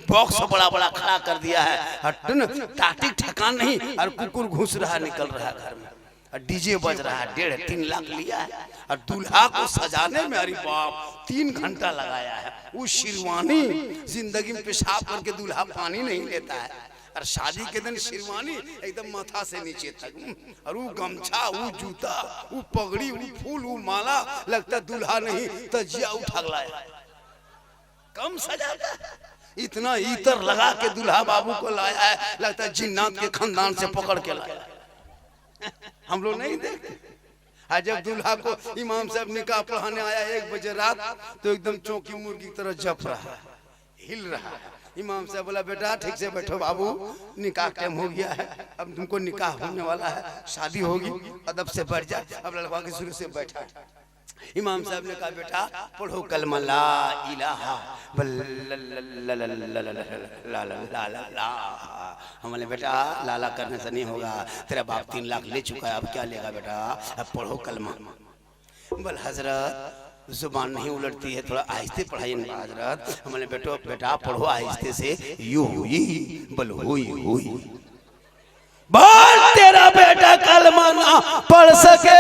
S1: बॉक्स बड़ा बड़ा खड़ा कर दिया है, टाटिक ठकान नहीं, और कुकुर घुस रहा निकल रहा है घर में, और डीजे बज रहा है। 1.5-3 लाख लिया है, और दूल्हा को सजाने में अरे बाप 3 घंटा लगाया है। वो शेरवानी जिंदगी में पेशाब करके दूल्हा पानी नहीं लेता है, और शादी के दिन शेरवानी एकदम माथा से नीचे तक, और वो गमछा, वो जूता, वो पगड़ी, वो फूल, वो माला, लगता दूल्हा नहीं तजिया उठा लाया, कम सजाता है। इतना इतर लगा के दूल्हा बाबू को लाया है, लगता है जिन्नात के खानदान से पकड़ के लाया। हम लोग नहीं देखते। आज जब दूल्हा को इमाम साहब निकाह पढ़ाने आया 1 बजे रात, तो एकदम चौकी मुर्गी की तरह जप रहा है, हिल रहा है। इमाम साहब बोला बेटा ठीक से बैठो बाबू, निकाह टाइम हो गया है, अब तुमको निकाह होने वाला है, शादी होगी, अदब से बैठ जा। अब लड़का के शुरू से बैठा, इमाम साहब ने कहा बेटा पढ़ो कलमा ला इलाहा ला। हम बोले बेटा लाला करने से नहीं होगा, तेरा बाप 3 लाख ले चुका है, अब क्या लेगा बेटा, अब पढ़ो कलमा। बोल हजरत जुबान नहीं उलटती है, थोड़ा आहिस्ते पढ़ाइए ना हजरत। हमने बेटा पढ़ो आहिस्ते से, यू हुई बल हुई। बोल तेरा बेटा कलमा ना पढ़ सके,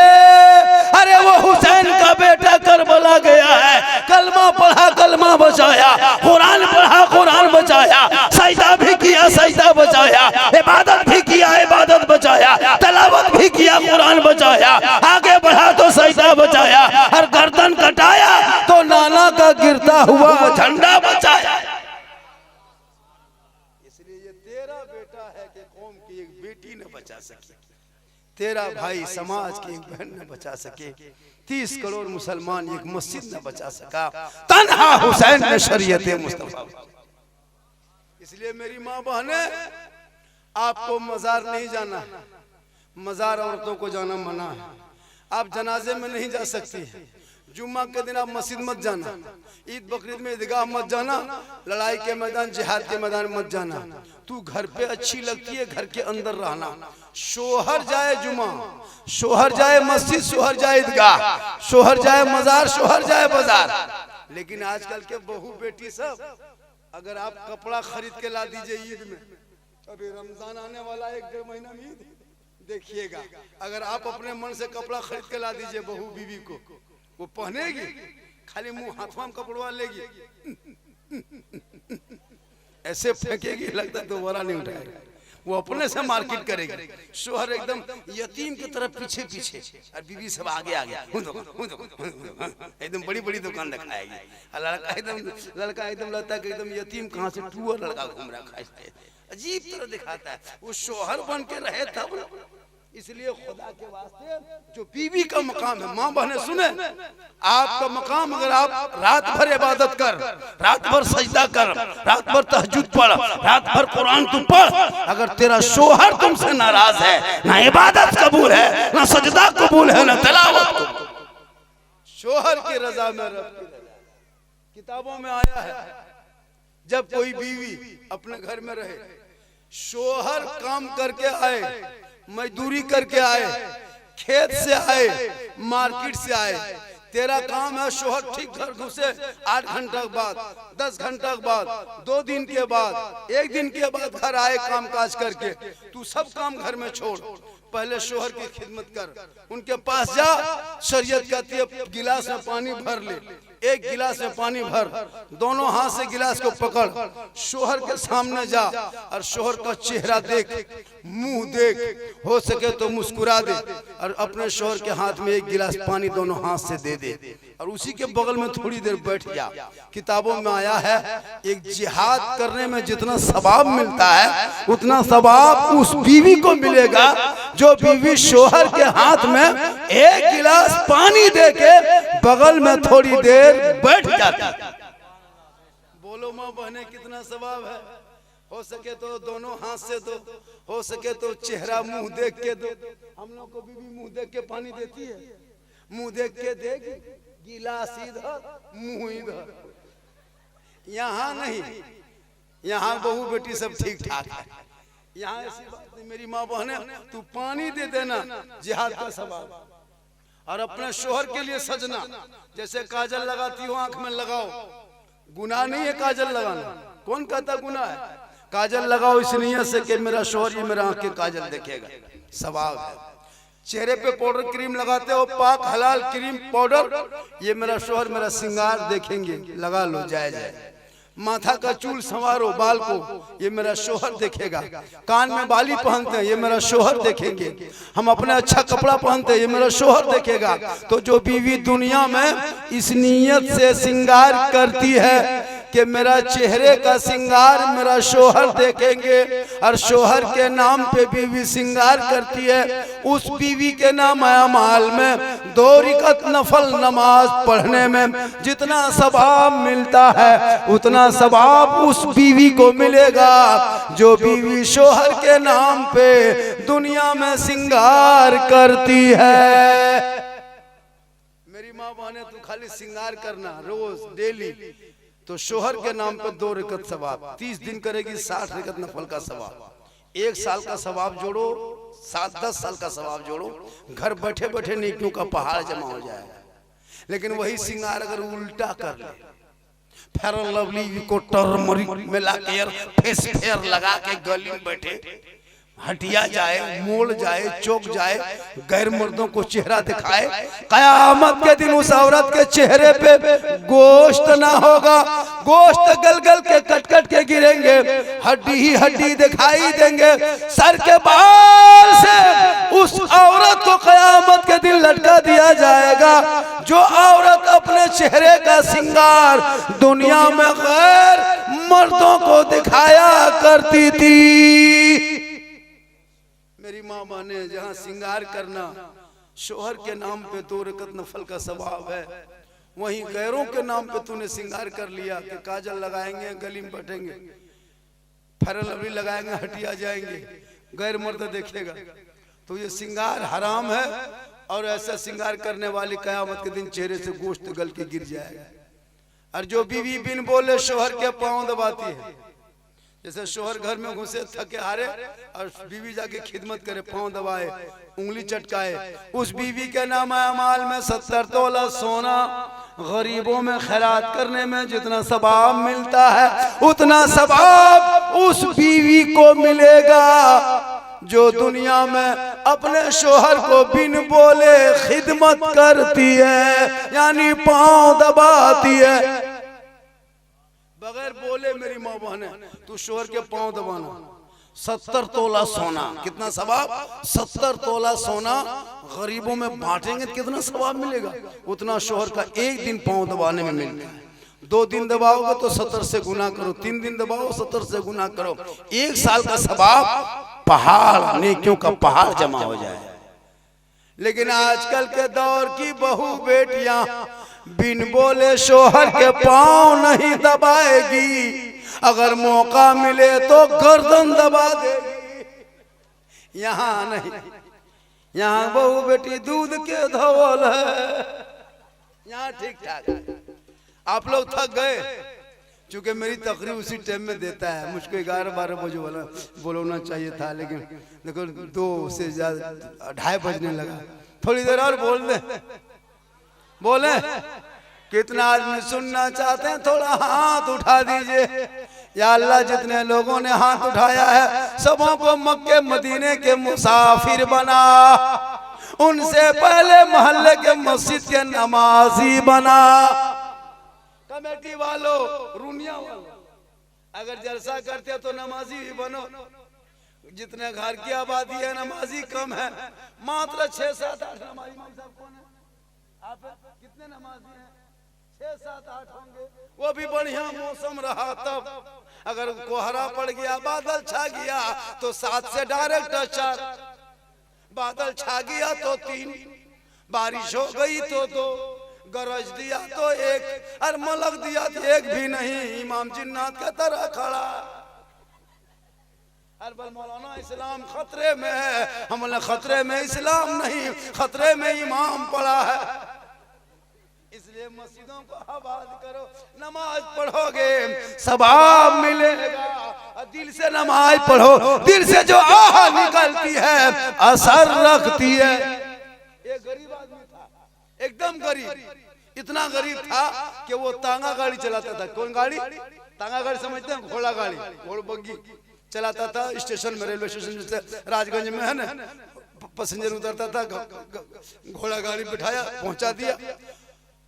S1: अरे वो हुसैन का बेटा करबला गया है, कलमा पढ़ा कलमा बचाया, कुरान पढ़ा कुरान बचाया, सजदा भी किया सजदा बचाया, इबादत भी किया इबादत बचाया, तलावत भी किया कुरान बचाया, आगे बढ़ा तो सजदा बचाया, और गर्दन कटाया तो नाना का गिरता हुआ झंडा बचाया। इसलिए ये तेरा बेटा है कि कौम की एक बेटी न बचा सके, तेरा भाई समाज की एक बहन न बचा सके, 30 करोड़ मुसलमान एक मस्जिद न बचा सका, तन्हा हुसैन ने शरीयत मुस्तफा। इसलिए मेरी माँ बहने, आपको मजार नहीं जाना, मजार औरतों को जाना मना है। आप जनाजे में नहीं जा सकती, जुम्मा के दिन आप मस्जिद मत जाना, ईद बकरीद में ईदगाह मत जाना, लड़ाई के मैदान जिहाद के मैदान मत जाना। तू घर पे अच्छी लगती है, घर के अंदर रहना। शोहर जाए जुम्मा, शोहर जाए मस्जिद, शोहर जाए ईदगाह, शोहर जाए मजार, शोहर जाए बाजार। लेकिन आजकल के बहू बेटी सब, अगर आप कपड़ा खरीद के ला दीजिए ईद में, अभी रमजान आने वाला 1-1.5 महीना में ईद, देखिएगा अगर आप अपने मन से कपड़ा खरीद के ला दीजिए बहू बीवी को, वो पहनेगी, खाली मुंह हाथों में कपड़वा लेगी, ऐसे फेंकेगी, लगता है दोबारा नहीं उठाएगा, वो अपने से मार्केट करेगी। शोहर एकदम यतीम की तरफ पीछे पीछे, और बीवी सब आगे आगे, एकदम बड़ी बड़ी दुकान दिखाएगी, लड़का एकदम लगता है कि एकदम यतीम कहाँ से टूअर लड़का घूम रखा है, अजीब तरह दिखाता है। वो शोहर बन के रहे तब। इसलिए खुदा के वास्ते जो बीवी का मकाम है, माँ बहने सुने, आपका मकाम, अगर आप रात भर इबादत कर, रात भर सजदा कर, रात भर तहज्जुद पढ़, रात भर कुरान तू पढ़, अगर तेरा शोहर तुमसे नाराज है, ना इबादत कबूल है, ना सजदा कबूल है, ना तिलावत, शोहर की रजा में रब की रजा। किताबों में आया है, जब कोई बीवी अपने घर में रहे, शोहर काम करके आए, मजदूरी करके आए, खेत से आए, मार्केट से आए, तेरा काम है शोहर ठीक घर घुसे 8 घंटा के बाद, 10 घंटा के बाद, 2 दिन के बाद, 1 दिन के बाद घर आए काम काज करके, तू सब काम घर में छोड़, पहले शोहर की खिदमत कर, उनके पास जा, शरीयत कहती है गिलास में पानी भर ले, 1 गिलास में पानी भर, दोनों हाथ से गिलास को पकड़, शोहर के सामने जा और शोहर का चेहरा देख, मुंह देख, हो सके तो मुस्कुरा दे, और अपने शोहर के हाथ में 1 गिलास पानी दोनों हाथ से दे दे, और उसी के बगल में थोड़ी देर बैठ जा। किताबों में आया है, एक जिहाद करने में जितना सवाब मिलता है, उतना सवाब उस बीवी को मिलेगा जो बीवी शोहर के हाथ में 1 गिलास पानी देके बगल में थोड़ी देर बैठ जाती। बोलो माँ बहने कितना सवाब है। हो सके तो दोनों हाथ से दो, हो सके तो चेहरा मुंह देख के दो। हम लोग को बीवी मुंह देख के पानी देती है, मुंह देख के देगी, गिलास इधर मुंह इधर, यहाँ नहीं, यहाँ बहू बेटी सब ठीक ठाक है। यहाँ ऐसी बात नहीं, मेरी माँ बहने तू पानी दे देना, जिहाद का सवाब। और अपने शोहर के लिए सजना, जैसे काजल लगाती हो आंख में लगाओ, गुनाह नहीं है काजल लगाना, कौन कहता गुनाह है? काजल लगाओ इस नियत से कि मेरा शोहर ये मेरा आंख के काजल देखेगा, सवाब है। चेहरे पे पाउडर क्रीम लगाते हो, पाक हलाल क्रीम पाउडर, ये मेरा शोहर मेरा श्रृंगार देखेंगे, लगा लो, जायज है। माथा का चूल संवारो, बाल को, ये मेरा शोहर देखेगा। कान में बाली पहनते हैं, ये मेरा शोहर देखेंगे। हम अपने अच्छा कपड़ा पहनते हैं, ये मेरा शोहर देखेगा। तो जो बीवी दुनिया में इस नियत से श्रृंगार करती है कि मेरा चेहरे का श्रृंगार मेरा शोहर देखेंगे, और शोहर के नाम पे बीवी श्रृंगार करती है, उस बीवी के नाम अमाल में 2 रकात नफल नमाज पढ़ने में जितना सवाब मिलता है, उतना सवाब उस बीवी को मिलेगा जो बीवी शोहर के नाम पे दुनिया में श्रृंगार करती है। मेरी माँ बहने तू खाली श्रृंगार करना रोज डेली, तो शोहर के नाम पे 2 रकत सवाब, 30 दिन करेगी 60 रकत नफल का सवाब, 1 साल का सवाब जोड़ो, 7-10 साल का सवाब जोड़ो, घर बैठे बैठे नेकियों का पहाड़ जमा हो जाएगा। लेकिन वही श्रृंगार अगर उल्टा कर ले, फेयर एंड लवली को टर्मरिक मिला के फेस फेयर लगा के गली में बैठे, हटिया जाए, मोड़ जाए, चौक जाए, गैर मर्दों को चेहरा दिखाए, कयामत के दिन उस औरत के चेहरे पे गोश्त ना होगा, गोश्त गल गल के कट कट के गिरेंगे, हड्डी ही हड्डी दिखाई देंगे, सर के बाल से उस औरत को कयामत के दिन लटका दिया जाएगा। जो औरत अपने चेहरे का श्रृंगार दुनिया में गैर मर्दों को दिखाया करती थी। मेरी माँ बहने, जहाँ श्रृंगार करना शोहर के नाम पे 2 रकत नफल का सवाब है, वहीं गैरों के नाम पे तूने श्रृंगार कर लिया कि काजल लगाएंगे, गली में बैठेंगे, फेयर एंड लवली लगाएंगे, हटिया जाएंगे, गैर मर्द देखेगा, तो ये श्रृंगार हराम है। और ऐसा श्रृंगार करने वाली कयामत के दिन चेहरे से गोश्त गल के गिर जाएगा। और जो बीवी बिन बोले शोहर के पांव दबाती है, जैसे शोहर घर में घुसे थके हारे और बीवी जाके खिदमत करे, पांव दबाए, उंगली चटकाए, उस बीवी के नाम अमाल में 70 तोला सोना, गरीबों में खैरात करने में जितना सवाब मिलता है उतना सवाब उस बीवी को मिलेगा जो दुनिया में अपने शोहर को बिन बोले खिदमत करती है, यानी पांव दबाती है बगैर बोले। मेरी माँ बहने, तू शोहर के पांव दबाना, 70 तोला सोना, कितना सवाब? 70 तोला सोना गरीबों में बांटेंगे कितना सवाब मिलेगा, उतना शोहर का 1 दिन पांव दबाने में मिलता है। 2 दिन दबाओगे तो 70 से गुना करो, 3 दिन दबाओ 70 से गुना करो, 1 साल का सवाब पहाड़, नेकियों का पहाड़ जमा हो जाए। लेकिन आजकल के दौर की बहू बेटियां बिन बोले शोहर के पांव नहीं दबाएगी, अगर मौका मिले तो गर्दन दबा देगी। यहाँ नहीं, यहाँ बहू बेटी दूध के धवल है, यहाँ ठीक ठाक है। आप लोग थक गए, चूंकि मेरी तकरीर उसी टाइम में देता है, मुझको 11-12 बजे वाला बोलना चाहिए था, लेकिन देखो 2 से ज्यादा 2:30 बजने लगा। थोड़ी देर और बोल दे, बोले कितना आदमी सुनना चाहते हैं, थोड़ा हाथ उठा दीजिए। या अल्लाह, जितने लोगों ने हाथ उठाया है सबों को मक्के मदीने के मुसाफिर बना, उनसे पहले मोहल्ले के मस्जिद के नमाजी बना। कमेटी वालों, रूनिया वालों, अगर जलसा करते हो तो नमाजी भी बनो। जितने घर की आबादी है नमाजी कम है, मात्र 6-7-8 नमाजी। कौन है आप? कितने नमाजी हैं? 6-7-8 होंगे, वो भी बढ़िया मौसम रहा तब। अगर कोहरा पड़ गया, बादल छा गया तो 7 से डायरेक्ट 4, बादल छा गया तो 3, बारिश हो गई तो 2, गरज दिया तो 1, और मलक दिया तो 1 भी नहीं। इमाम जिन्नात का तरह खड़ा। अरबल मौलाना, इस्लाम खतरे में है। हमने खतरे में इस्लाम नहीं, खतरे में इमाम पड़ा है। इसलिए मस्जिदों को आबाद करो, नमाज पढ़ोगे सवाब मिलेगा। दिल से नमाज पढ़ो, दिल से जो आह निकलती है असर रखती है। एक गरीब आदमी था, एकदम गरीब, इतना गरीब था कि वो तांगा गाड़ी चलाता था। कौन गाड़ी? तांगा गाड़ी समझते हैं? घोड़ा गाड़ी, घोड़ बग्गी चलाता था। स्टेशन में, रेलवे स्टेशन जैसे राजगंज में है ना, पैसेंजर उतरता था, घोड़ा गाड़ी बिठाया, पहुंचा दिया।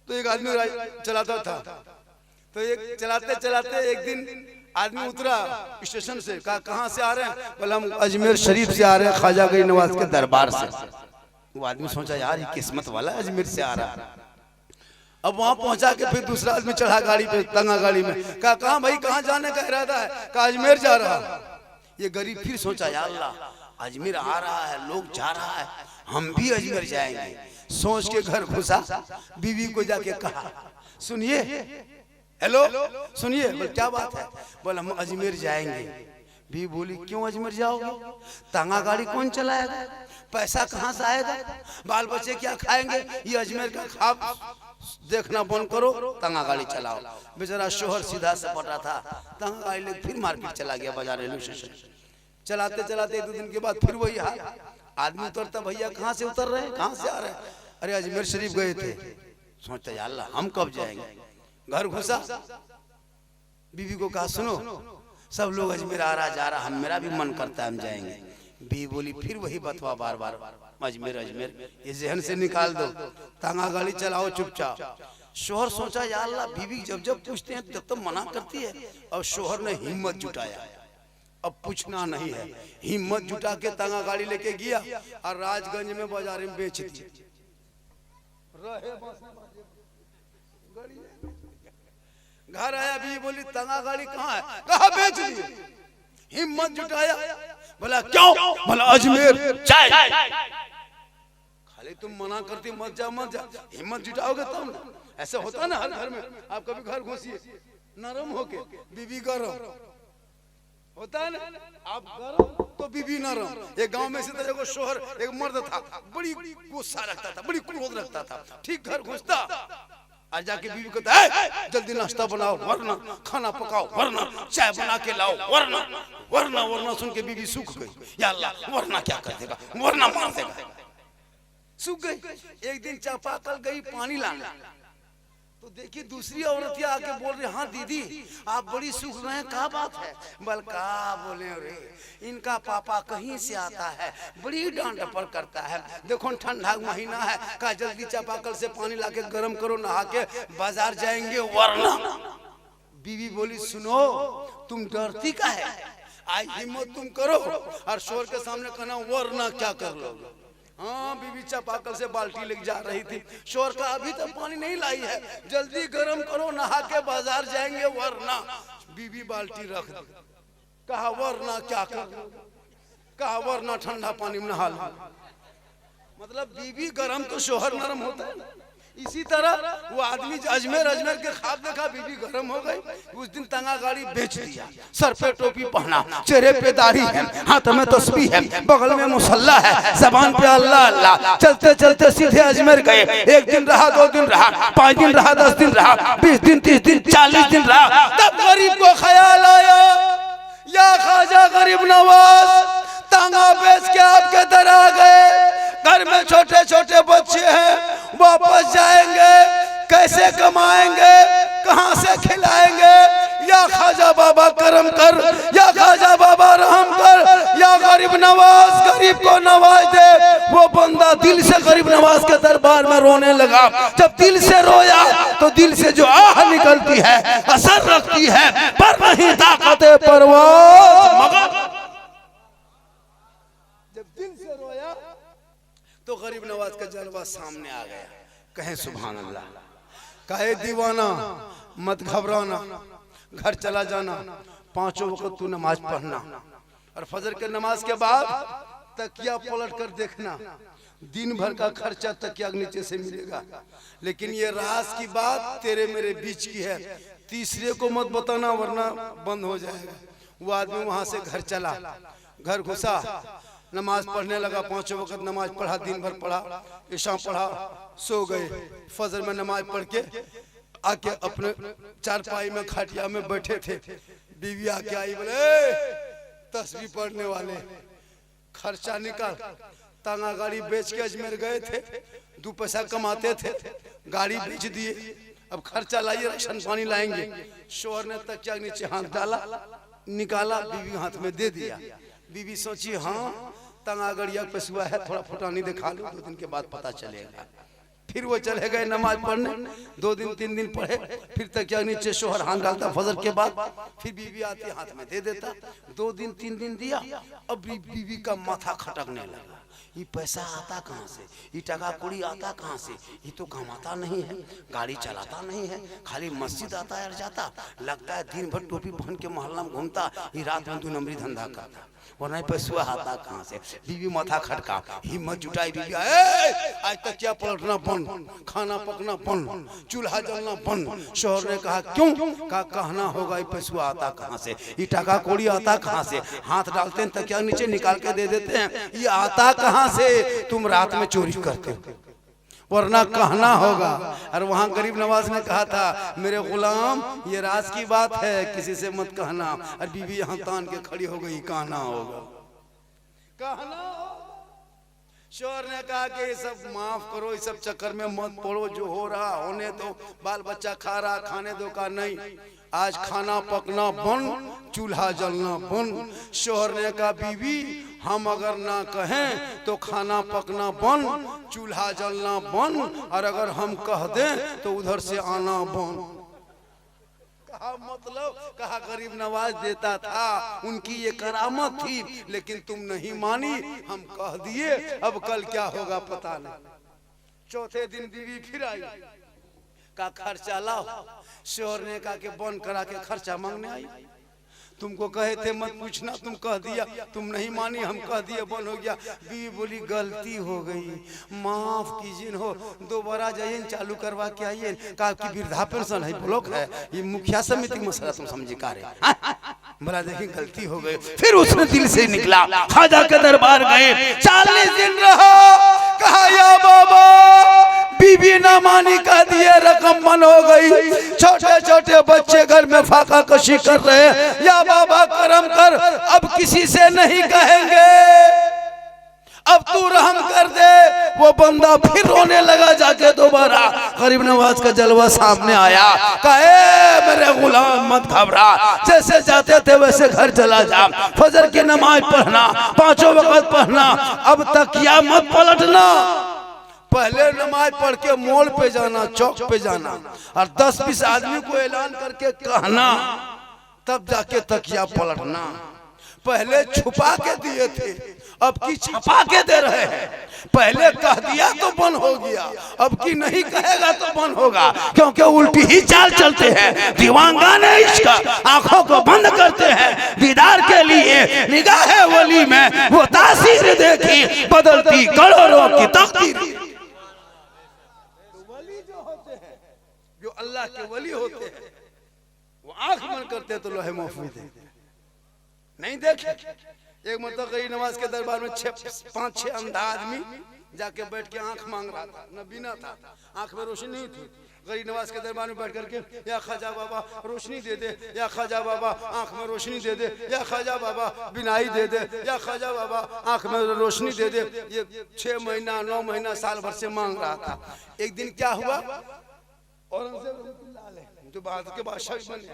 S1: तो एक आदमी चलाता था, तो एक चलाते चलाते एक दिन आदमी उतरा स्टेशन से, कहा कहाँ से आ रहे हैं? बोला हम अजमेर शरीफ से आ रहे हैं, ख्वाजा गरीब नवाज के दरबार से। वो आदमी सोचा यार ये किस्मत वाला है, अजमेर से आ रहा है। अब वहां पहुंचा के फिर दूसरा आदमी चढ़ा गाड़ी पे, तंगा गाड़ी में। कहा कहाँ भाई, कहाँ जाने का इरादा है? कहा अजमेर जा रहा है। ये गरीब फिर सोचा यार अल्लाह, अजमेर आ रहा है, लोग जा रहा है, हम भी अजमेर जाएंगे। सोच के घर घुसा, बीवी को जाके कहा सुनिए, हेलो सुनिए। बोल क्या बात है? बोल हम अजमेर जाएंगे। बीवी बोली क्यों अजमेर जाओगे? तांगा गाड़ी कौन चलाएगा? पैसा कहाँ से आएगा? बाल बच्चे क्या खाएंगे? ये अजमेर का देखना बंद करो, तंगा गाड़ी चलाओ। बेचारा शोहर सीधा से पटा था, तंगा गाड़ी लेके फिर मार्केट चला गया, बाजार रेलवे स्टेशन। चलाते चलाते 2 दिन के बाद फिर वही हाल। आदमी उतरता, भैया कहाँ से उतर रहे हैं, कहाँ से आ रहे हैं? अरे अजमेर शरीफ गए थे। सोचता या अल्लाह हम कब जाएंगे। घर घुसा, बीवी को कहा सुनो सब लोग अजमेर आ रहा जा रहा, हम मेरा भी मन करता है हम जाएंगे। बीवी बोली फिर वही बतवा बार बार, अजमेर अजमेर, ये जहन से निकाल दो, तांगा गाड़ी चलाओ चुपचाप। शोहर सोचा या अल्लाह बीवी जब जब पूछते हैं तब तब मना करती है। और शोहर ने हिम्मत जुटाया, अब पूछना नहीं है, हिम्मत जुटा के तांगा गाड़ी लेके गया और राजगंज में बाजार में बेच दी। घर आया, बीवी बोली तांगा गाड़ी कहाँ है, कहा बेच दी। हिम्मत जुटाया, बोला क्यों, बोला अजमेर चाय। खाली तुम मना करती मत जा मत जा, हिम्मत जुटाओगे तब ना। ऐसा होता है ना हर घर में। आप कभी घर घुसिए नरम होके, बीवी गरम होता है ना, आप गरम तो बीवी नरम। एक गांव में से तो शोहर एक मर्द था, बड़ी गुस्सा रखता था, बड़ी क्रोध रखता था। ठीक घर घुसता और जाके बीवी कहता है जल्दी नाश्ता बनाओ वरना, खाना पकाओ वरना, चाय बना के लाओ वरना, वरना वरना सुन के बीवी सूख गई। या अल्लाह वरना क्या कर देगा, वरना मार देगा, सूख गई। एक दिन चापाकल गई पानी लाने, तो देखिए दूसरी औरतियां आके बोल रही हाँ दीदी आप बड़ी सूख रहे हैं, क्या बात है? बल का बोले रे इनका पापा कहीं से आता है, बड़ी डांट डपट करता है। देखो ठंडा महीना है, का जल्दी चापाकल से पानी लाके गर्म करो, नहा के बाजार जाएंगे वरना। बीवी बोली सुनो तुम डरती का है, आई हिम्मत तुम करो और शोर के सामने कहना वरना क्या कर लोगे। हाँ बीवी चापाकल से बाल्टी लेके जा रही थी, शोर का अभी तक पानी नहीं लाई है, जल्दी गर्म करो नहा के बाजार जाएंगे वरना। बीवी बाल्टी रख दी, कहा वरना क्या कर, कहा वरना ठंडा पानी में नहा लो। मतलब बीवी गर्म तो शोहर नरम होता है। इसी तरह वो आदमी अजमेर के ख्वाब देखा, बीवी गर्म हो गई। उस दिन तंगा गाड़ी बेच दिया, सर पे टोपी पहना, चेहरे पे दाढ़ी है, हाथ में तस्बीह है, बगल में मुसल्ला है, जबान पे अल्लाह अल्लाह। चलते चलते सीधे अजमेर गए। 1 दिन रहा, 2 दिन रहा, 5 दिन रहा, 10 दिन रहा, 20 दिन, 30 दिन, 40 दिन रहा। तब गरीब को ख्याल आया या ख्वाजा गरीब नवाज तांगा बेच के आपके दर आ गए, घर में छोटे छोटे बच्चे हैं, वापस जाएंगे कैसे कमाएंगे, कहां से खिलाएंगे। या ख्वाजा बाबा करम कर, या ख्वाजा बाबा रहम कर, या गरीब नवाज गरीब को नवाज दे। वो बंदा दिल से गरीब नवाज के दरबार में रोने लगा। जब दिल से रोया तो दिल से जो आह निकलती है असर रखती है, पर नहीं ताकत परवाज़ मगर। जब दिल से रोया तो गरीब नवाज का जलवा सामने आ गया। कहे सुभान अल्लाह। कहे दीवाना मत घबराना, घर चला जाना, 5 वक्त तू नमाज पढ़ना और फजर के नमाज के बाद तकिया पलट कर देखना, दिन भर का खर्चा तकिया के नीचे से मिलेगा। लेकिन ये राज की बात तेरे मेरे बीच की है, तीसरे को मत बताना वरना बंद हो जाएगा। वो आदमी वहां से घर चला, घर घुसा, नमाज पढ़ने लगा, 5 वक्त नमाज पढ़ा, दिन भर पढ़ा, इशा पढ़ा, सो गए। फजर में नमाज पढ़ के आके अपने चारपाई में खाटिया में बैठे थे। बीवी आके आई, बोले तस्बीह पढ़ने वाले खर्चा निकाल। तांगा गाड़ी बेच के अजमेर गए थे, 2 पैसा कमाते थे, गाड़ी बेच दिए, अब खर्चा लाइए, राशन पानी लाएंगे। शोहर ने तकिया के नीचे हाथ डाला, निकाला, बीवी हाथ में दे दिया। बीवी सोची हाँ तंगा गड़िया पसुआ है, थोड़ा फुटानी दिखा लो, 2 दिन के बाद पता चलेगा। फिर वो चले गए नमाज पढ़ने, 2 दिन 3 दिन पढ़े, फिर तकिया नीचे शोहर हाथ डालता फजर के बाद, फिर बीवी आती हाथ में दे देता। 2 दिन 3 दिन दिया, अब बीवी का माथा खटकने लगा। ये पैसा आता कहाँ से, ये टका कुड़ी आता कहाँ से, ये तो कमाता नहीं है, गाड़ी चलाता नहीं है, खाली मस्जिद आता है जाता, लगता है दिन भर टोपी पहन के मोहल्ला में घूमता, ये रात में 2 नंबरी धंधा करता, वरना पैसा आता कहाँ से। बीवी माथा खटका, हिम्मत जुटाई, बीवी आज तक क्या पलटना बंद, खाना पकना बंद, चूल्हा जलना बंद। शोहर ने कहा क्यों? कहा कहना होगा ये पैसा आता कहाँ से, ये टका कोड़ी आता कहाँ से, हाथ डालते हैं तकिया नीचे निकाल के दे देते हैं, ये आता कहाँ से? तुम रात में चोरी करते हो, वरना कहना होगा। और वहाँ गरीब नवाज ने कहा था, मेरे गुलाम ये राज की बात है, किसी से मत कहना। और बीवी यहाँ तान के खड़ी हो गई, कहना होगा, कहना होगा। शोहर ने कहा कि ये सब माफ करो, इस सब चक्कर में मत पड़ो, जो हो रहा होने दो, बाल बच्चा खा रहा खाने दो। का नहीं, आज खाना पकना बंद, चूल्हा जलना बंद। शोहर ने कहा, बीवी हम अगर ना कहें तो खाना पकना बंद, चूल्हा जलना बंद, और अगर हम कह दें तो उधर से आना बंद। कहा मतलब, कहा गरीब नवाज देता था, उनकी ये करामत थी, लेकिन तुम नहीं मानी, हम कह दिए, अब कल क्या होगा पता नहीं। चौथे दिन बीवी फिर आई, का खर्चा लाओ। शोहर ने कहा कि बंद करा के खर्चा मांगने आई, तुमको कहे थे मत पूछना, तुम कह दिया, तुम नहीं मानी, हम कह दिए, बंद हो गया। बीवी बोली गलती हो गई, माफ कीजिए हो, दोबारा जाइए चालू करवा के आइए। कहा कि वृद्धा पेंशन है, ब्लॉक है, ये मुखिया समिति मसला तुम समझे का रे। बोला देखिए गलती हो गई। फिर उसने दिल से निकला, ख्वाजा के दरबार गए, 40 दिन रहा। कहा या बाबा, बीवी ना मानी, कह दिए रकम मन हो गई, छोटे छोटे बच्चे घर में फाका कशी कर रहे हैं, या बाबा करम कर, अब किसी से नहीं कहेंगे, अब तू रहम कर दे। वो बंदा फिर रोने लगा जाके दोबारा। गरीब नवाज का जलवा सामने आया, कहे मेरे गुलाम मत घबरा, जैसे जाते थे वैसे घर चला जा, फजर की नमाज पढ़ना, 5 वक्त पढ़ना, अब तक या मत पलटना। पहले नमाज पढ़ के मोड़ पे जाना, चौक पे जाना, और 10-20 आदमी को ऐलान करके कहना, तब जाके तकिया पलटना। पहले छुपा के दिए थे, अब की छपा के दे रहे हैं। पहले कह दिया तो बंद हो गया, अब की नहीं कहेगा तो बंद होगा, क्योंकि उल्टी ही चाल चलते हैं। दीवानगाने इश्क आंखों को बंद करते हैं, दीदार के लिए निगाहे वली में वो तासीर देखी, बदलती करोड़ों की तकदीर। वली जो होते हैं, जो अल्लाह के वली होते हैं, वो आंख बंद करते हैं तो लोहे महफूज है, नहीं देखे। एक मतलब गरीब नवाज के दरबार में 5-6 अंधा आदमी जाके बैठ के आंख मांग रहा था, न बीना था, आंख में रोशनी नहीं थी। गरीब नवाज के दरबार में बैठ करके, या ख्वाजा बाबा रोशनी दे दे, या ख्वाजा बाबा आंख में रोशनी दे दे, या ख्वाजा बाबा बिनाई दे दे, या ख्वाजा बाबा आंख में रोशनी दे दे। ये 6 महीना 9 महीना साल भर से मांग रहा था। एक दिन क्या हुआ, औरंगजेब जो बाद के बादशाह बने,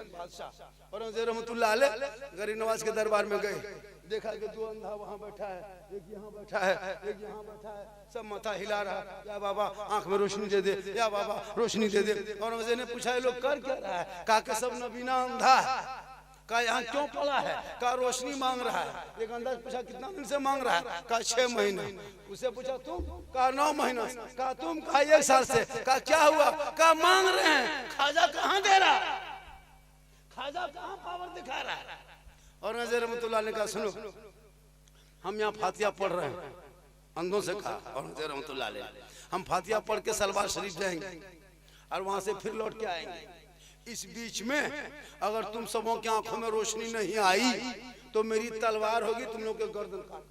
S1: औरंगजेब रहमतुल्लाह अलैह गरीब नवाज के दरबार में गए, देखा कि 2 अंधा वहाँ बैठा है, एक यहाँ बैठा है, एक यहाँ बैठा है, सब माथा हिला रहा, या बाबा आंख में रोशनी दे दे, या बाबा रोशनी दे दे। औरंगजेब ने पूछा ये लोग कर क्या रहा है, कहा कि सब नबीना अंधा है। कहा यहाँ क्यों पड़ा है, कहा रोशनी मांग रहा है। एक अंदाज पूछा कितना दिन से मांग रहा है, कहा 6 महीने। उसे पूछा तुम, कहा 9 महीना। कहा तुम, कहा 1 साल से। कहा क्या हुआ, कहा मांग रहे हैं, ख्वाजा कहाँ दे रहा, ख्वाजा कहाँ पावर दिखा रहा है। औरंगजेब रहमतुल्लाह ने कहा सुनो, हम यहाँ फातिहा पढ़ रहे हैं, अंधों से कहा औरंगजेब रहमतुल्लाह अलैह, हम फातिहा पढ़ के सलवार शरीफ जाएंगे और वहां से फिर लौट के आएंगे। इस बीच में अगर तुम सबों की आंखों में रोशनी नहीं आई तो मेरी तलवार होगी, तुम लोग के गर्दन काट।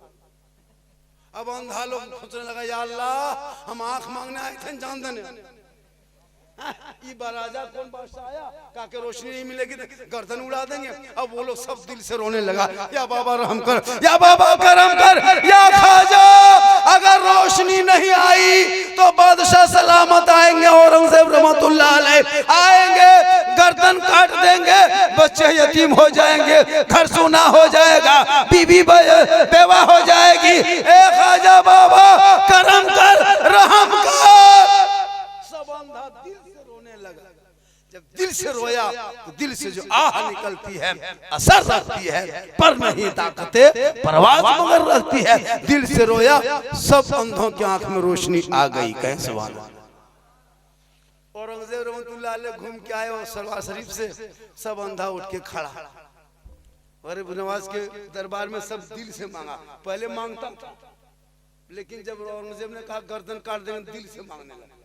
S1: अब अंधा लोग सोचने लगा या अल्लाह, हम आंख मांगने आए थे जान देने, ये राजा कौन बादशाह आया, कहा के रोशनी नहीं मिलेगी तो गर्दन उड़ा देंगे। अब वो लोग सब दिल से रोने लगा, या बाबा रहम कर, या बाबा करम कर, या ख्वाजा अगर रोशनी नहीं आई तो बादशाह सलामत आएंगे, औरंगजेब रहमतुल्लाह अलैह आएंगे, गर्दन काट देंगे, बच्चे यतीम हो जाएंगे, घर सूना हो जाएगा, बीवी बेवा हो जाएगी। ए ख्वाजा बाबा करम कर, रहम कर। सब अंधा दिल से रोने लगा। जब दिल से रोया तो दिल से जो आह निकलती है असर रखती है, पर नहीं ताकते परवाज मगर रखती है। दिल से रोया, सब अंधों की आंख में रोशनी आ गई। कहें सुभान अल्लाह। औरंगजेब रहमतुल्लाह अलैह घूम के आए और सलवार शरीफ से सब अंधा उठ के खड़ा। गरीब नवाज के दरबार में सब दिल से मांगा, पहले मांगता था, लेकिन जब औरंगजेब ने कहा गर्दन काट देंगे, दिल से मांगने लगा।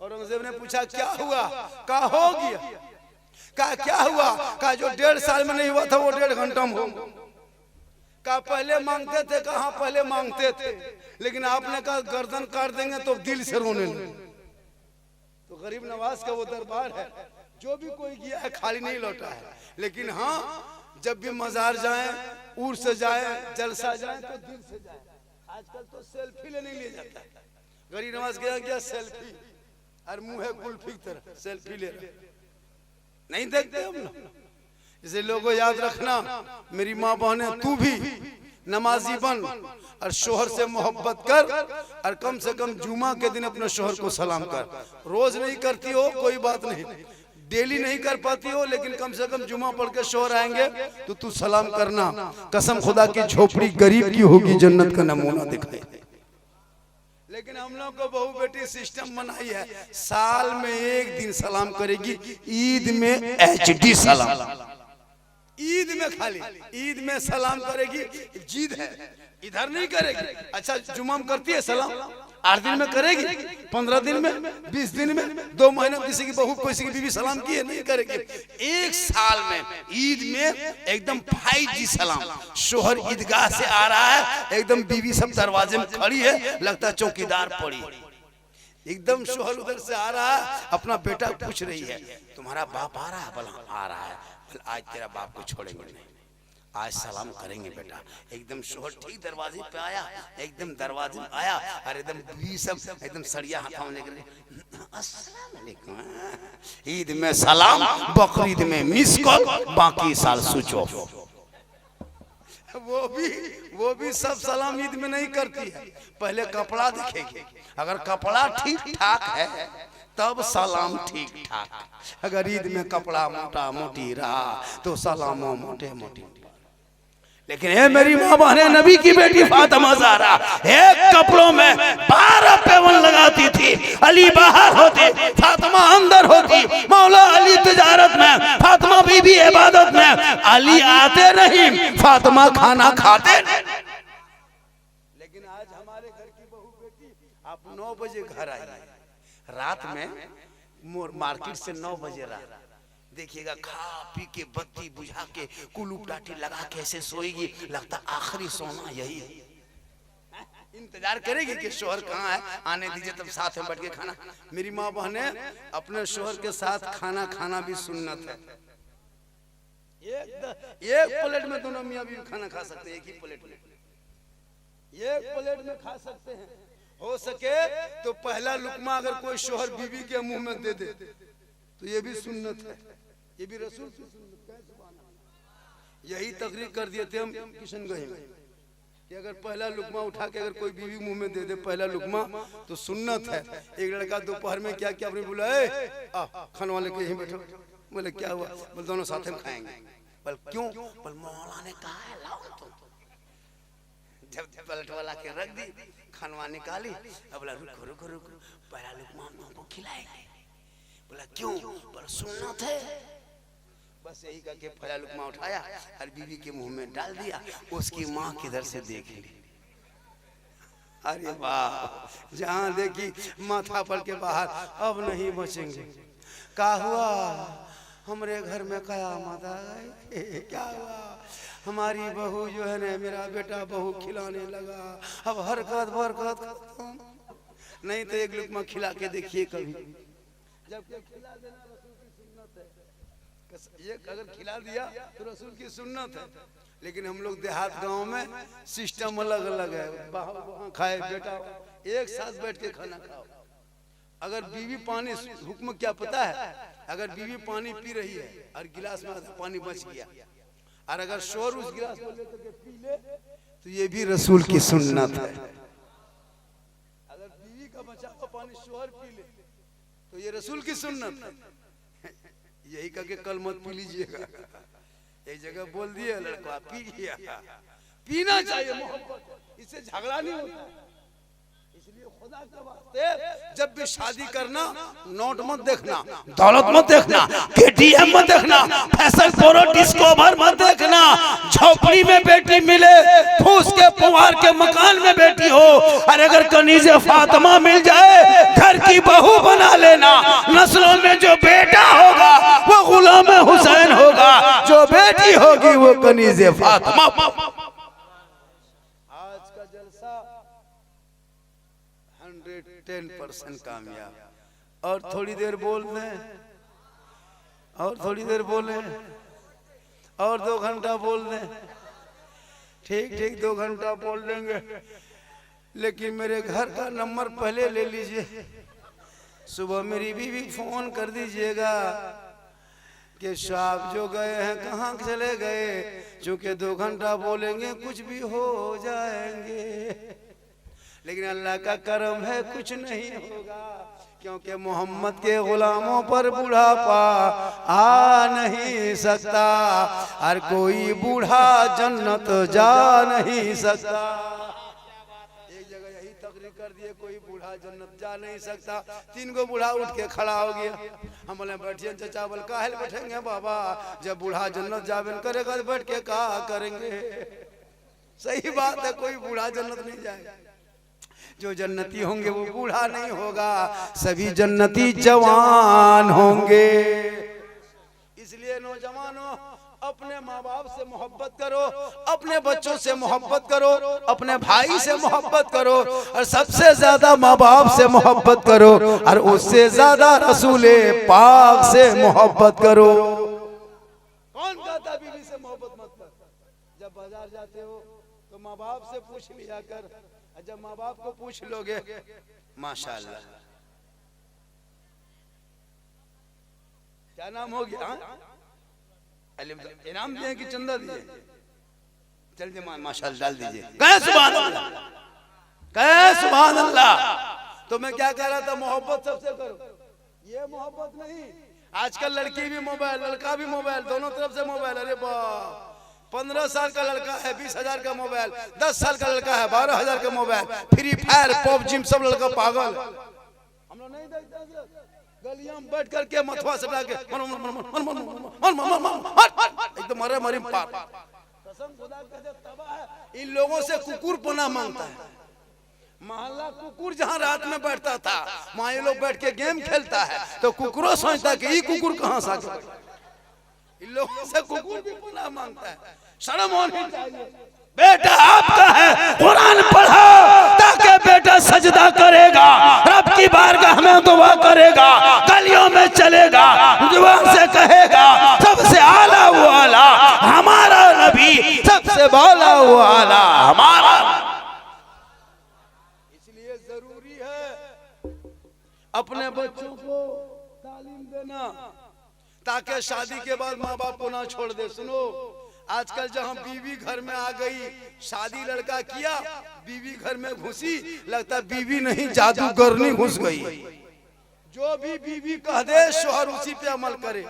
S1: औरंगजेब ने पूछा क्या हुआ, कहा हो गया। कहा क्या हुआ, कहा जो 1.5 साल में नहीं हुआ था वो 1.5 घंटा में हो। कहा पहले मांगते थे, कहा पहले मांगते थे, लेकिन आपने कहा गर्दन काट देंगे तो दिल से रोने लगे। तो गरीब नवाज का वो दरबार है, जो भी कोई गया है खाली नहीं लौटा है। लेकिन हाँ, जब भी मजार जाए, उर्स से जाए, जलसा जाए तो दिल से जाए। आजकल तो सेल्फी लेने लिए जाता है। गरीब नवाज गया सेल्फी, और मुंह है कुल्फी की तरह सेल्फी ले रहे, नहीं देखते हम लोग। इसे लोगों याद रखना, मेरी माँ बहने, तू भी नमाजी बन और शोहर से मोहब्बत कर, और कम से कम जुमा के दिन अपने शोहर को सलाम कर। रोज नहीं करती हो कोई बात नहीं, डेली नहीं कर पाती हो, लेकिन कम से कम जुमा पढ़ के शोहर आएंगे तो तू सलाम करना। कसम खुदा की झोपड़ी गरीब की होगी, जन्नत का नमूना दिखाई। लेकिन हम लोग को बहू बेटी सिस्टम बनाई है, साल में एक दिन सलाम करेगी, ईद में HD सलाम, ईद में खाली, ईद में सलाम करेगी। जिद है, इधर नहीं करेगी। अच्छा जुमा में करती है सलाम, 8 दिन में करेगी, 15 दिन में, 20 दिन में, 2 महीने में किसी की बहू किसी की बीवी सलाम की है, नहीं करेगी। एक साल में ईद में एकदम 5G सलाम। शोहर ईदगाह से आ रहा है, एकदम बीवी सब दरवाजे में खड़ी है, लगता है चौकीदार पड़ी। एकदम शोहर उधर से आ रहा है, अपना बेटा पूछ रही है, तुम्हारा बाप आ रहा है? बोला आ रहा है। आज तेरा बाप को छोड़ेंगे नहीं, आज सलाम करेंगे बेटा। एकदम शोहर ठीक दरवाजे पे आया, एकदम दरवाजे में आया, और एकदम बीवी सब एकदम सरिया हाथों में लेकर अस्सलाम वालेकुम। ईद में सलाम, बकरीद में मिस कॉल, बाकी साल स्विच ऑफ। वो भी सब सलाम ईद में नहीं करती है, पहले कपड़ा दिखेगी। अगर कपड़ा ठीक ठाक है तब सलाम ठीक ठाक। अगर ईद में कपड़ा मोटा मोटी रहा तो सलाम मोटे मोटी। लेकिन ये मेरी माँ बहने, नबी की बेटी फातिमा ज़हरा एक कपड़ों में 12 पैबंद लगाती थी। अली बाहर होते, फातिमा अंदर होती। मौला अली तिजारत में, फातिमा बीबी इबादत में। अली आते नहीं, फातिमा खाना खाते नहीं। लेकिन आज हमारे घर की बहू बेटी आप 9 बजे घर आई, रात में मार्केट से 9 बजे रात देखिएगा, खा पी के बत्ती बुझा के कुलूप लाठी लगा के ऐसे सोएगी, लगता आखिरी सोना यही है। इंतजार करेगी कि शोहर कहाँ है, आने दीजिए तब साथ में बैठ के खाना। मेरी माँ बहने, अपने शोहर के साथ खाना खाना भी सुन्नत है। एक प्लेट में दोनों मियाँ बीवी खाना खा सकते हैं, एक ही प्लेट में, एक प्लेट में खा सकते हैं। हो सके तो पहला लुकमा अगर कोई शोहर बीवी के मुंह में दे दे तो ये भी सुन्नत है, ये भी रसूल की सुन्नत है। यही तकरीर कर दिए थे हम किशनगंज में कि अगर पहला लुकमा उठा के अगर कोई बीवी मुंह में दे दे पहला लुकमा तो सुन्नत है। एक लड़का दोपहर में क्या क्या अपने बोला, खाने वाले के यहीं बैठो। बोले क्या हुआ? बोले दोनों साथ में खाएंगे। बोल क्यों? बोल मौला ने कहा है लाओ तुम। जब पलट वाला के रख दी, खानवा निकाली, अब बोला रुको रुको रुको, पहला लुकमा हमको खिलाएंगे। बोला क्यों? बोला सुन्नत है। बस यही करके पहला लुकमा उठाया और बीवी के मुंह में डाल दिया। उसकी माँ किधर से देख ली, अरे वाह, जहाँ देखी माथा पर के बाहर, अब नहीं बचेंगे। क्या हुआ? हमारे घर में कयामत आ गई। क्या हुआ? हमारी बहू जो है ना, मेरा बेटा बहू खिलाने लगा, अब हरकत बरकत नहीं तो एक लुकमा खिला के देखिए कभी। जब खिला देना रसूल की सुन्नत है, ये अगर खिला दिया तो रसूल की सुन्नत है। लेकिन हम लोग देहात गांव में सिस्टम अलग अलग है, वहाँ खाए बेटा एक साथ बैठ के खाना खाओ। अगर बीवी पानी, हुक्म क्या पता है? अगर बीवी पानी पी रही है और गिलास में पानी बच गया, और अगर शोर उस गिलास को लेकर के पी ले तो ये भी रसूल की सुन्नत है। अगर बीवी का बचा हुआ पानी शोहर पी ले तो ये रसूल की सुन्नत है। यही करके कल मत पी लीजिएगा, एक जगह बोल दिए लड़का पी गया। पीना चाहिए मोहब्बत, इससे झगड़ा नहीं होता। इसलिए खुदा के वास्ते जब भी शादी करना, नोट मत देखना, दौलत मत देखना, KTM मत देखना, फैशन प्रो डिस्कवर मत देखना। झोपड़ी में बेटी मिले, फूस के पुआर के मकान में बेटी हो, और अगर कनीज़े फातिमा मिल जाए घर की बहू बना लेना। नस्लों में जो बेटा होगा वो गुलाम हुसैन होगा, जो बेटी होगी वो कनीज़े फातिमा। आज का जलसा 110% कामयाब। और थोड़ी देर बोल दें, और थोड़ी देर बोले, और 2 घंटा बोल दें। ठीक ठीक 2 घंटा बोल देंगे, लेकिन मेरे घर का नंबर पहले ले लीजिए। सुबह मेरी बीवी फोन कर दीजिएगा कि साहब जो गए हैं कहाँ चले गए, चूंकि 2 घंटा बोलेंगे कुछ भी हो जाएंगे, लेकिन अल्लाह का करम है कुछ नहीं होगा, क्योंकि मोहम्मद के गुलामों पर बुढ़ापा आ नहीं सकता, और कोई बूढ़ा जन्नत जा नहीं सकता। एक जगह यही तकरीर कर दिए, कोई बूढ़ा जन्नत जा नहीं सकता। 3 गो बूढ़ा उठ के खड़ा हो गया। हम बोले बैठिए चाचा। बोल काहे बैठेंगे बाबा, जब बूढ़ा जन्नत जावे करेगा तो बैठ के का करेंगे। सही बात है, कोई बूढ़ा जन्नत नहीं जाएगा। जो जन्नती होंगे वो बूढ़ा नहीं होगा, सभी जन्नती जवान होंगे। इसलिए नौजवानों, अपने माँ बाप से मोहब्बत करो, अपने बच्चों से मोहब्बत करो, अपने भाई से मोहब्बत करो, और सबसे ज्यादा माँ बाप से मोहब्बत करो, और उससे ज्यादा रसूले पाक से मोहब्बत करो। कौन कहता बीवी से मोहब्बत मत कर? जब बाजार जाते हो तो माँ बाप से पूछ लिया कर, जब माँ बाप को पूछ लोगे, माशाअल्लाह। क्या नाम हो गया? इनाम दिए कि चंदा दिए? चल दे माशाअल्लाह, डाल दीजिए। कहे सुभान अल्लाह, कहे सुभान अल्लाह। तो मैं क्या कह रहा था, मोहब्बत सबसे करो। ये मोहब्बत नहीं, आजकल लड़की भी मोबाइल, लड़का भी मोबाइल, दोनों तरफ से मोबाइल। अरे बाप, 15 साल का लड़का है 20,000 का मोबाइल, 10 साल का लड़का है 12,000 का मोबाइल, फ्री फायर पबजी सब लड़का पागल। हम लोग नहीं देखते, गलियां में बैठ करके मथुआ से लाके एकदम मरे मरी पार। कसम खुदा के तबाह है। इन लोगों से कुकुर पना मांगता है। मोहल्ला कुकुर जहाँ रात में बैठता था, वहाँ ये लोग बैठ के गेम खेलता है, तो कुकुरों सोचता है कि ये कुकुर कहाँ से आ गया। इन लोगों से कुकुर भी पना मांगता है। शर्म होनी चाहिए। बेटा आपका है, कुरान पढ़ो ताकि बेटा सजदा करेगा, रब की बारगाह में दुआ करेगा, गलियों में चलेगा, जुबान से कहेगा सबसे आला वो आला हमारा नबी, सबसे बाला वो आला हमारा। इसलिए जरूरी है अपने बच्चों को तालीम देना, ताकि शादी के बाद माँ बाप को ना छोड़ दे। सुनो, आजकल जहाँ बीवी घर में आ गई, शादी लड़का किया, बीवी घर में घुसी, लगता बीवी नहीं जादूगरनी घुस गई। जो भी बीवी कह दे शोहर उसी पे अमल करे।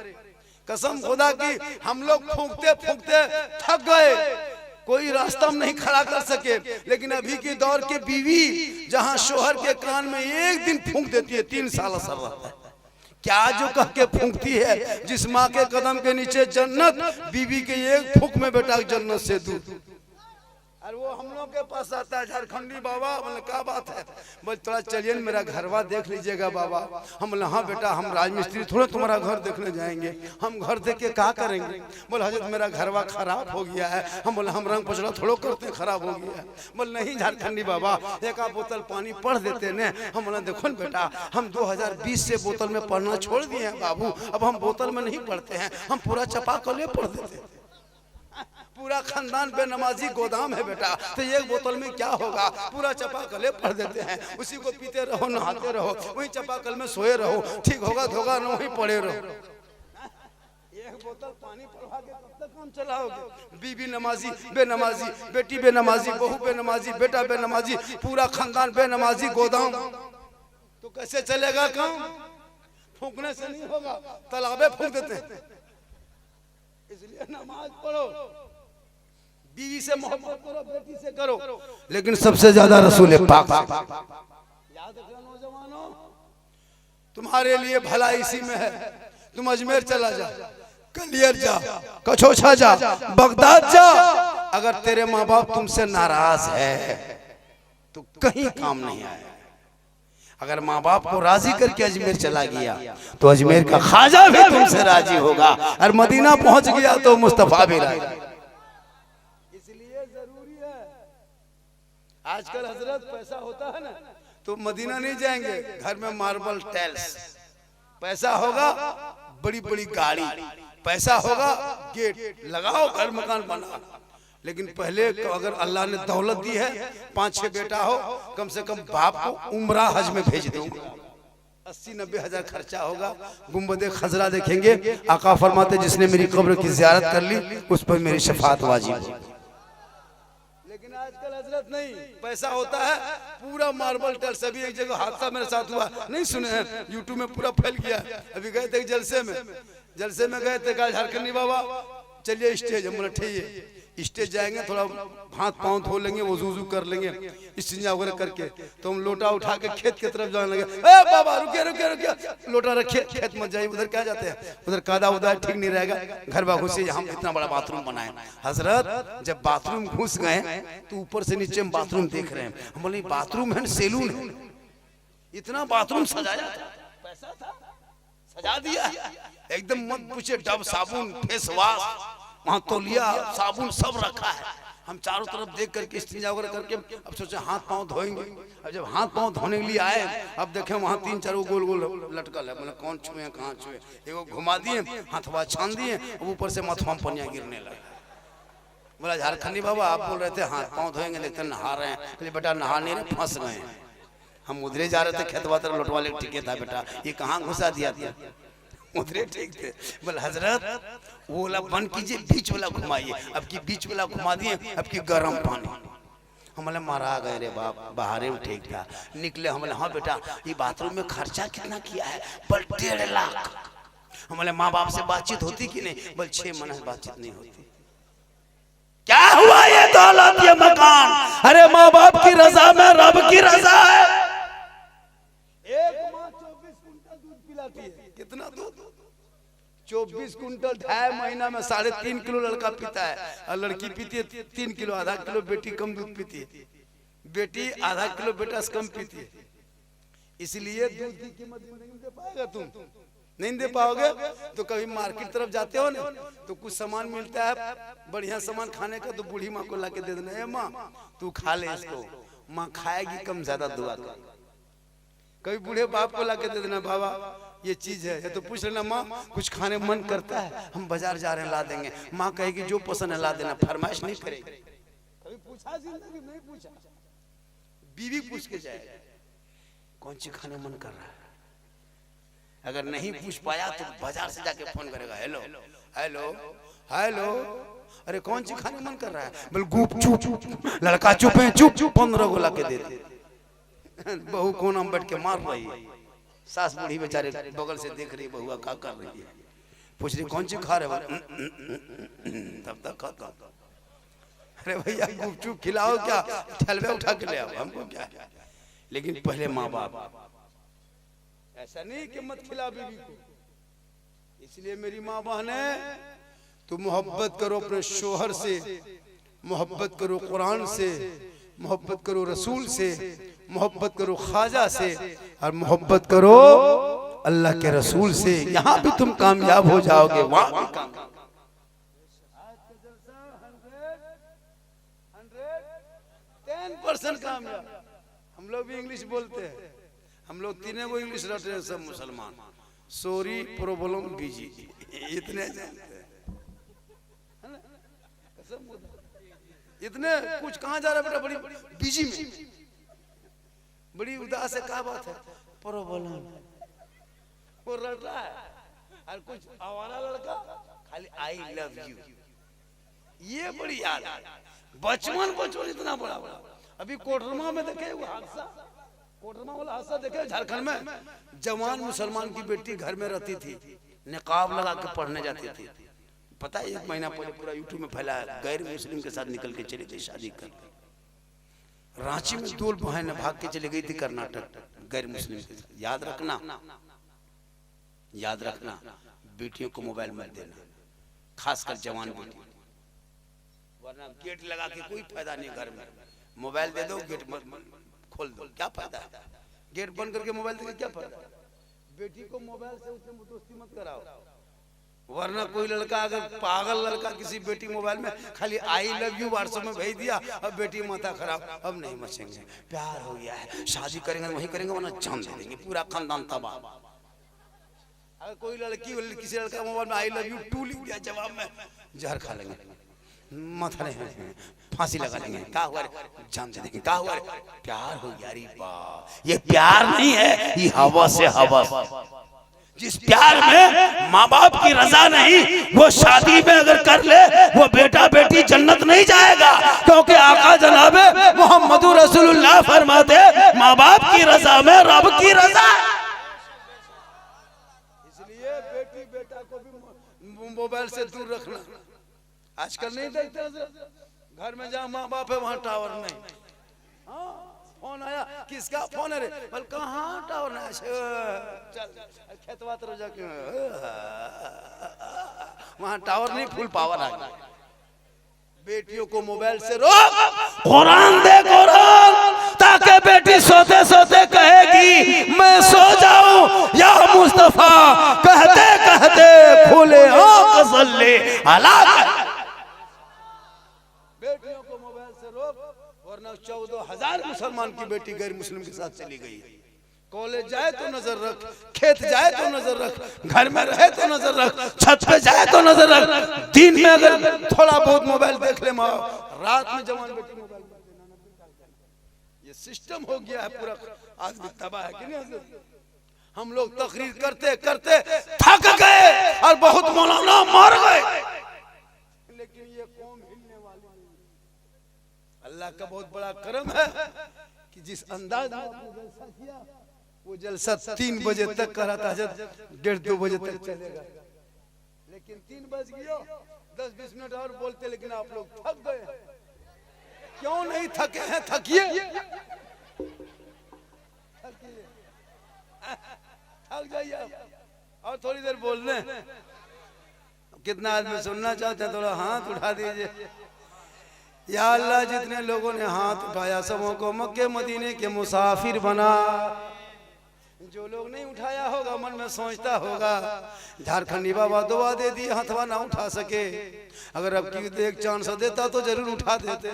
S1: कसम खुदा की, हम लोग फूंकते फूंकते थक गए, कोई रास्ता में नहीं खड़ा कर सके। लेकिन अभी के दौर के बीवी जहाँ शोहर के कान में एक दिन फूंक देती है, 3 साल असर रहता है। क्या जो कह के फूंकती है, जिस माँ के कदम के नीचे जन्नत, बीवी के एक फूंक में बेटा जन्नत से दूर। और वो हम लोग के पास आता है झारखंडी बाबा, बोले क्या बात है, बोले थोड़ा चलिए मेरा घरवा देख लीजिएगा बाबा। हम बोले हाँ बेटा, हम राजमिस्त्री थोड़ा तुम्हारा घर देखने जाएंगे। हम घर देख के क्या करेंगे? बोले हजरत मेरा घरवा खराब हो गया है। हम बोले हम रंग पचड़ा थोड़ा करते खराब हो गया है। बोले नहीं झारखंडी बाबा, एक आध बोतल पानी पढ़ देते न। हम बोले देखो न बेटा, हम 2020 से बोतल में पढ़ना छोड़ दिए हैं बाबू, अब हम बोतल में नहीं पढ़ते हैं, हम पूरा चपाकले पढ़ देते हैं। पूरा खानदान बेनमाजी गोदाम है बेटा, तो एक बोतल में क्या होगा, पूरा चपाकले पढ़ देते हैं, उसी को पीते रहो, नहाते रहो, वही चपाकल में सोए रहो, ठीक होगा धोगा न वही पड़े रहो। एक बोतल पानी पढ़वा के कब तक काम चलाओगे? बीबी नमाजी बेनमाजी, बेटी बेनमाजी, बहू बेनमाजी, बेटा बेनमाजी, पूरा खानदान बेनमाजी गोदाम, तो कैसे चलेगा काम? फूंकने से नहीं होगा, तालाबे फूंक देते हैं। इसलिए नमाज पढ़ो, बीवी से मोहब्बत करो, बेटी से करो, लेकिन सबसे ज्यादा रसूल पाक से। याद रखना नौजवानों, तुम्हारे लिए भला इसी में है। तुम अजमेर चला जा, कलियर जा, कछोछा जा, बगदाद जा, अगर तेरे माँ बाप तुमसे नाराज है तो कहीं काम नहीं आए। अगर माँ बाप को राजी करके अजमेर चला गया तो अजमेर का ख्वाजा भी तुमसे राजी होगा, और मदीना पहुंच गया तो मुस्तफा भी राजी। इसलिए जरूरी है, आजकल हजरत पैसा होता है ना तो मदीना नहीं जाएंगे, घर में मार्बल टाइल्स पैसा होगा बड़ी बड़ी गाड़ी, पैसा होगा गेट लगाओ, घर मकान बनाओ। लेकिन पहले अगर अल्लाह ने दौलत दी है, 5-6 बेटा हो, कम से कम बाप को उम्रा हज में भेज दो। 80-90 हजार खर्चा होगा, गुंबदे खजरा देखेंगे। आका फरमाते जिसने मेरी कब्र की ज़ियारत कर ली उस पर मेरी शफाअत वाजिब है। लेकिन आजकल हजरत नहीं, पैसा होता है पूरा मार्बल टल। सभी एक जगह हादसा मेरे साथ हुआ, नहीं सुने हैं, यूट्यूब में पूरा फैल गया। अभी गए थे जलसे में गए थे, कहा झारखंडी बाबा चलिए स्टेज। हम बोले ठीक है, स्टेज जाएंगे, थोड़ा हाथ पांव धो लेंगे, वजू कर लेंगे, इस्तिंजा वगैरह करके, तो हम लोटा उठा के खेत की तरफ जाने लगे। ए बाबा रुकिए, लोटा रखिए, खेत मत जाइए, उधर क्या जाते हैं, उधर कादा उदा ठीक नहीं रहेगा, घर बा घुसे। हम इतना बड़ा बाथरूम बनाए हजरत, जब बाथरूम घुस गए तो ऊपर से नीचे हम बाथरूम देख रहे हैं। हम बोले बाथरूम है सैलून है, इतना बाथरूम सजाया था, पैसा था, सजा दिया एकदम, मत पूछे, डब साबुन, फेस वॉश, वहाँ तौलिया, साबुन सब रखा है। हम चारों तरफ देख करके इस्तिंजा वगैरह करके अब सोचे हाथ पांव धोएंगे। अब जब हाथ पांव धोने के लिए आए, अब देखे वहाँ 3-4 गोल गोल लटकल है। बोले कौन छुए कहाँ छुए, एगो घुमा दिए, हाथवा छान दिए, अब ऊपर से मथुआ में पनिया गिरने लगा। बोला झारखंडी बाबा आप बोल रहे थे हाथ पाँव धोएंगे, देखते नहा रहे हैं। बेटा नहा नहीं रहे, फंस गए हैं। हम उधरे जा रहे थे, खेतवा तरफ लौटवा ले, ठीक था बेटा, ये कहाँ घुसा दिया था, उधरे ठीक थे। बोले हजरत वो वाला बंद कीजिए, बीच वाला घुमाइए। अब की बीच वाला घुमा दिए, अब की गर्म पानी। हमने मारा गए रे बाप, बाहर ठीक था, निकले। हमने हाँ बेटा ये बाथरूम में खर्चा कितना किया है? बोल 1.5 लाख। हमारे माँ बाप से बातचीत होती कि नहीं? बोल 6 महीने से बातचीत नहीं होती। क्या हुआ ये दौलत, ये मकान? अरे माँ बाप की रजा में रब की रजा है। एक माँ 24 कुंटल दूध पिलाती है। कितना दूध? 24 कुंटल, 2.5 महीना में 3.5 किलो लड़का पीता है, और लड़की पीती है 3 किलो, आधा किलो। बेटी कम दूध पीती है, बेटी आधा किलो बेटा से कम पीती है। इसलिए दूध की कीमत नहीं दे पाएगा, तुम नहीं दे पाओगे तो कभी मार्केट तरफ जाते हो ना, तो कुछ सामान मिलता है बढ़िया सामान खाने का, तो बूढ़ी माँ को ला के दे देना, है माँ तू खा ले इसको, माँ खाएगी कम ज्यादा दुआ कर। कभी बूढ़े बाप को ला के दे देना, बाबा ये चीज है, तो पूछ लेना माँ कुछ खाने मन करता है, हम बाजार जा रहे हैं ला देंगे। माँ कहेगी जो पसंद है ला देना, फरमाइश नहीं करेगी। कभी पूछा जिंदगी नहीं पूछा, बीवी पूछ के जाएगा कौन सी खाने मन कर रहा है। अगर नहीं पूछ पाया तो बाजार से जाके फोन करेगा, हेलो हेलो हेलो, अरे कौन सी खाने मन कर रहा है? बोल गुप चुप, लड़का चुप है, चुप 15 को ला के देते। बहू कोना में बैठ के मार रही है, सास बूढ़ी बेचारे बगल से देख रही, बहुआ क्या कर रही है, पूछ रही कौन सी खा रहे हो, तब तक खाता। अरे भैया गुपचुप खिलाओ क्या, ठलवे उठा के ले आओ, हमको क्या है। लेकिन पहले माँ बाप, ऐसा नहीं कि मत खिला बीवी को। इसलिए मेरी माँ बहने, तुम मोहब्बत करो अपने शोहर से, मोहब्बत करो कुरान से, मोहब्बत करो रसूल से, मोहब्बत करो ख्वाजा से, और मोहब्बत करो अल्लाह के रसूल से। यहाँ भी तुम कामयाब हो जाओगे, वहां भी कामयाब। 110% कामयाब। हम लोग भी इंग्लिश बोलते हैं, हम लोग तीनों को इंग्लिश रट रहे हैं, सब मुसलमान। सॉरी प्रॉब्लम बीजी, इतने जानते हैं, इतने कुछ कहाँ जा रहा है बेटा, बड़ी बिजी में, बड़ी उदास है, क्या बात है, प्रॉब्लम वो रट रहा है। और कुछ आवारा लड़का खाली आई लव यू, ये बड़ी याद है। बचपन इतना बड़ा बड़ा। अभी कोटरमा में देखे वो हादसा, कोटरमा वाला हादसा देखे झारखंड में, जवान मुसलमान की बेटी घर में रहती थी, निकाब लगा के पढ़ने जाती थी। पता है 1 महीना पहले पूरा यूट्यूब में फैला है, गैर मुस्लिम के साथ निकल के चली गई शादी कर। रांची में 2 बहन भाग के चली गई थी कर्नाटक, गैर मुस्लिम के साथ। याद रखना, याद रखना, बेटियों को मोबाइल मत देना, खासकर जवान बेटी, वरना गेट लगा के कोई फायदा नहीं। घर में मोबाइल दे दो, गेट खोल दो, क्या फायदा है? गेट बंद करके मोबाइल देके क्या फायदा? बेटी को मोबाइल से उससे दोस्ती मत कराओ, वरना कोई लड़का अगर पागल लड़का किसी बेटी मोबाइल में खाली आई लव यू व्हाट्सएप में भेज दिया, अब बेटी माथा खराब, अब नहीं मचेंगे, प्यार हो गया है, शादी करेंगे वही करेंगे, वरना जान दे देंगे, पूरा खानदान तबाह। अगर कोई लड़की किसी लड़का मोबाइल में आई लव यू टू लिख दिया, जवाब में जहर खा लेंगे, माथा नहीं फांसी लगा लेंगे, क्या हुआ जान दे देंगे, क्या हुआ प्यार हो गया। अरे वाह, ये प्यार नहीं है, ये हवा से हवा। जिस प्यार में माँ बाप की रजा नहीं, वो शादी में अगर कर ले वो बेटा बेटी जन्नत नहीं जाएगा, क्योंकि आका जनाबे मोहम्मद रसूलुल्लाह फरमाते माँ बाप की रजा में रब की रजा। इसलिए बेटी बेटा को भी मोबाइल से दूर रखना। आजकल नहीं देखते, घर में जहाँ माँ बाप है वहाँ टावर नहीं। फोन आया, किसका फोन है रे? बोल कहाँ टावर नहीं, चल खेतवा तरफ जाके वहाँ टावर नहीं, फुल पावर आ गया। बेटियों को मोबाइल से रोक, कुरान दे कुरान, ताकि बेटी सोते सोते कहेगी मैं सो जाऊं या मुस्तफा, कहते कहते खुले आंख सल्ले अला। बेटियों को मोबाइल से रोक, वरना 14,000 मुसलमान की बेटी गैर मुस्लिम के साथ चली गई। कॉलेज जाए तो नजर रख, खेत जाए तो नजर रख, घर में रहे तो नजर रख, छत पे जाए तो नजर रख। दिन में अगर थोड़ा बहुत मोबाइल देख ले, रात में जवान बेटी मोबाइल, ये सिस्टम हो गया है पूरा। आदमी तबाह है कि नहीं? हम लोग तकरीर करते करते थक गए और बहुत मौलाना मर गए, लेकिन ये कौम हिलने वाली नहीं। अल्लाह का बहुत बड़ा करम है कि जिस अंदाज में जलसा किया, वो जलसा 3 बजे तक करा था, 1:30-2 बजे तक चलेगा। लेकिन 3 बज गया, 10-20 मिनट और बोलते, लेकिन आप लोग थक गए। क्यों नहीं थके हैं? थकिए, थक जाइए और थोड़ी देर बोल लें। कितना आदमी सुनना चाहते हैं? थोड़ा हाथ उठा दीजिए। या अल्लाह, जितने लोगों ने हाथ उठाया सबों को मक्के मदीने के मुसाफिर बना। जो लोग नहीं उठाया होगा मन में सोचता होगा झारखंडी बाबा दुआ दे दी, हथवा ना उठा सके, अगर अब की एक चांस देता तो जरूर उठा देते।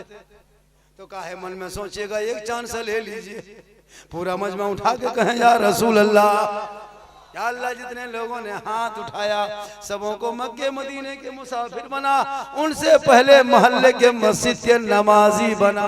S1: तो काहे मन में सोचिएगा, एक चांस ले लीजिए, पूरा मजमा उठा के कहें या रसूल अल्लाह। या अल्लाह, जितने लोगों ने हाथ उठाया सबों को मक्के मदीने के मुसाफिर बना, उनसे पहले मोहल्ले के मस्जिद के नमाजी बना।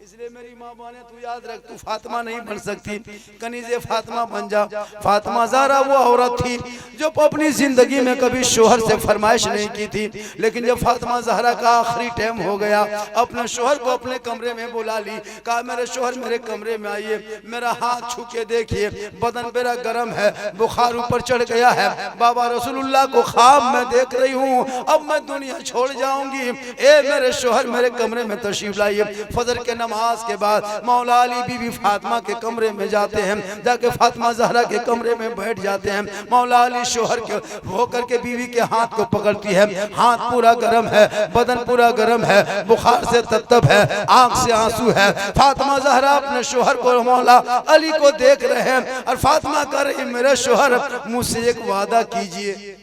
S1: इसलिए मेरी माँ बहने, तू याद रख, तू फातिमा नहीं बन सकती, कनीज़े फातिमा बन जा। फातिमा ज़हरा वो औरत थी जो अपनी जिंदगी में कभी शोहर से फरमाइश नहीं की थी, लेकिन जब फातिमा ज़हरा का आखिरी टाइम हो गया, अपने शोहर को अपने कमरे में बुला ली, कहा मेरे शोहर मेरे कमरे में आइए, मेरा हाथ छू के देखिए, बदन मेरा गर्म है, बुखार ऊपर चढ़ गया है, बाबा रसूलुल्लाह को ख्वाब में देख रही हूँ, अब मैं दुनिया छोड़ जाऊंगी। ए मेरे शोहर मेरे कमरे में तशरीफ लाइए। फजर के नमाज के बाद मौला अली बीबी फातिमा के कमरे में जाते हैं, जाके फातिमा ज़हरा के कमरे में बैठ जाते हैं। मौला अली शोहर के होकर के बीवी के हाथ को पकड़ती है, हाथ पूरा गर्म है, बदन पूरा गर्म है, बुखार से तत्तब है, आंख से आंसू है। फातिमा ज़हरा अपने शोहर को मौला अली को देख रहे हैं और फातिमा कह रही मेरे शोहर मुझसे एक वादा कीजिए।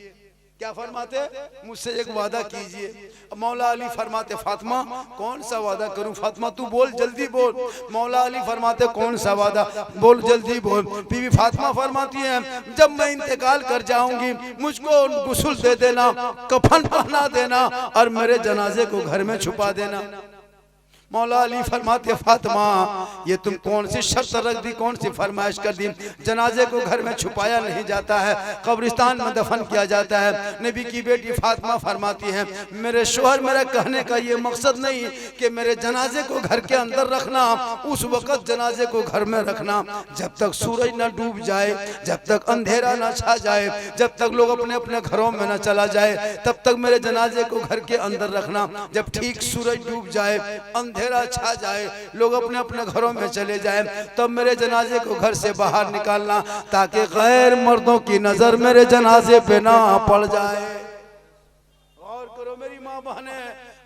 S1: क्या फरमाते? मुझसे एक वादा कीजिए। मौला अली फरमाते फातिमा कौन सा वादा करूं? फातिमा तू बोल, जल्दी बोल। मौला अली फरमाते कौन सा वादा? बोल, जल्दी बोल। बीवी फातिमा फरमाती है जब मैं इंतकाल कर जाऊंगी मुझको गुस्ल दे देना, कफन पहना देना और मेरे जनाजे को घर में छुपा देना। मौला अली फरमाते फातिमा ये तुम कौन सी शर्त रख दी, कौन सी फरमाइश कर दी? जनाजे को घर में छुपाया नहीं जाता है, कब्रिस्तान में दफन किया जाता है। नबी की बेटी फातिमा फरमाती है मेरे शोहर, मेरा कहने का ये मकसद नहीं कि मेरे जनाजे को घर के अंदर रखना, उस वक़्त जनाजे को घर में रखना जब तक सूरज न डूब जाए, जब तक अंधेरा न छा जाए, जब तक लोग अपने अपने घरों में न चला जाए, तब तक मेरे जनाजे को घर के अंदर रखना। जब ठीक सूरज डूब जाए, अंधेरा छा जाए, लोग अपने अपने घरों में चले जाएं, तब मेरे जनाजे को घर से बाहर निकालना ताकि गैर मर्दों की नजर मेरे जनाजे पे ना पड़ जाए। और करो मेरी माँ बहने,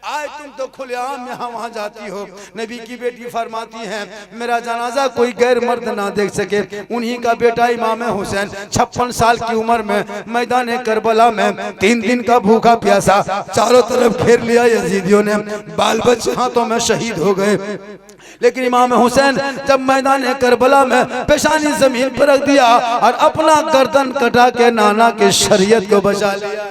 S1: आज तुम तो खुलेआम यहाँ वहाँ जाती हो। नबी की बेटी फरमाती है मेरा जनाजा कोई गैर मर्द ना देख सके। उन्हीं का बेटा इमाम हुसैन 56 साल की उम्र में मैदान करबला में 3 दिन का भूखा प्यासा चारों तरफ घेर लिया यजीदियों ने, बाल बच्चे हाथों में शहीद हो गए। लेकिन इमाम हुसैन जब मैदान करबला में पेशानी जमीन पर रख दिया और अपना गर्दन कटा के नाना के शरीयत को बचा लिया।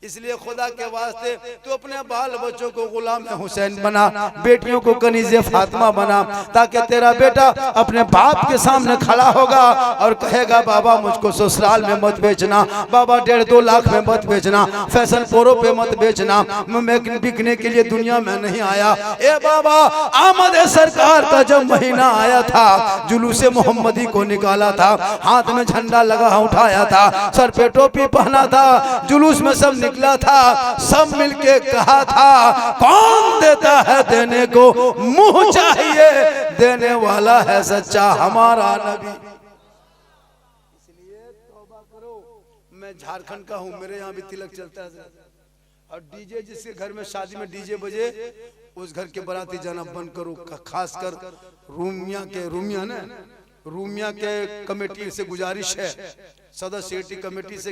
S1: इसलिए खुदा के वास्ते तू अपने बाल बच्चों को गुलाम हुसैन बना, बेटियों को कनीज़े फातिमा बना, ताकि तेरा बेटा अपने बाप के सामने खड़ा होगा और कहेगा बाबा मुझको ससुराल में मत बेचना, बाबा 1.5-2 लाख में मत बेचना, फैशन पोरो पे मत बेचना, मैं बिकने के लिए दुनिया में नहीं आया। ए बाबा आमद सरकार का जब महीना आया था, जुलूस मोहम्मदी को निकाला था, हाथ में झंडा लगा उठाया था, सर पे टोपी पहना था, जुलूस में सब निकला था, सब मिलके कहा था कौन देता है देने को मुंह चाहिए, देने वाला है सच्चा हमारा नबी। इसलिए तौबा करो। मैं झारखंड का हूँ, मेरे यहाँ भी तिलक चलता है और डीजे जिसके घर में शादी में डीजे बजे उस घर के बाराती जाना बंद करो। खासकर रूमिया के कमेटी से गुजारिश है, सदर सेक्रेटरी कमेटी से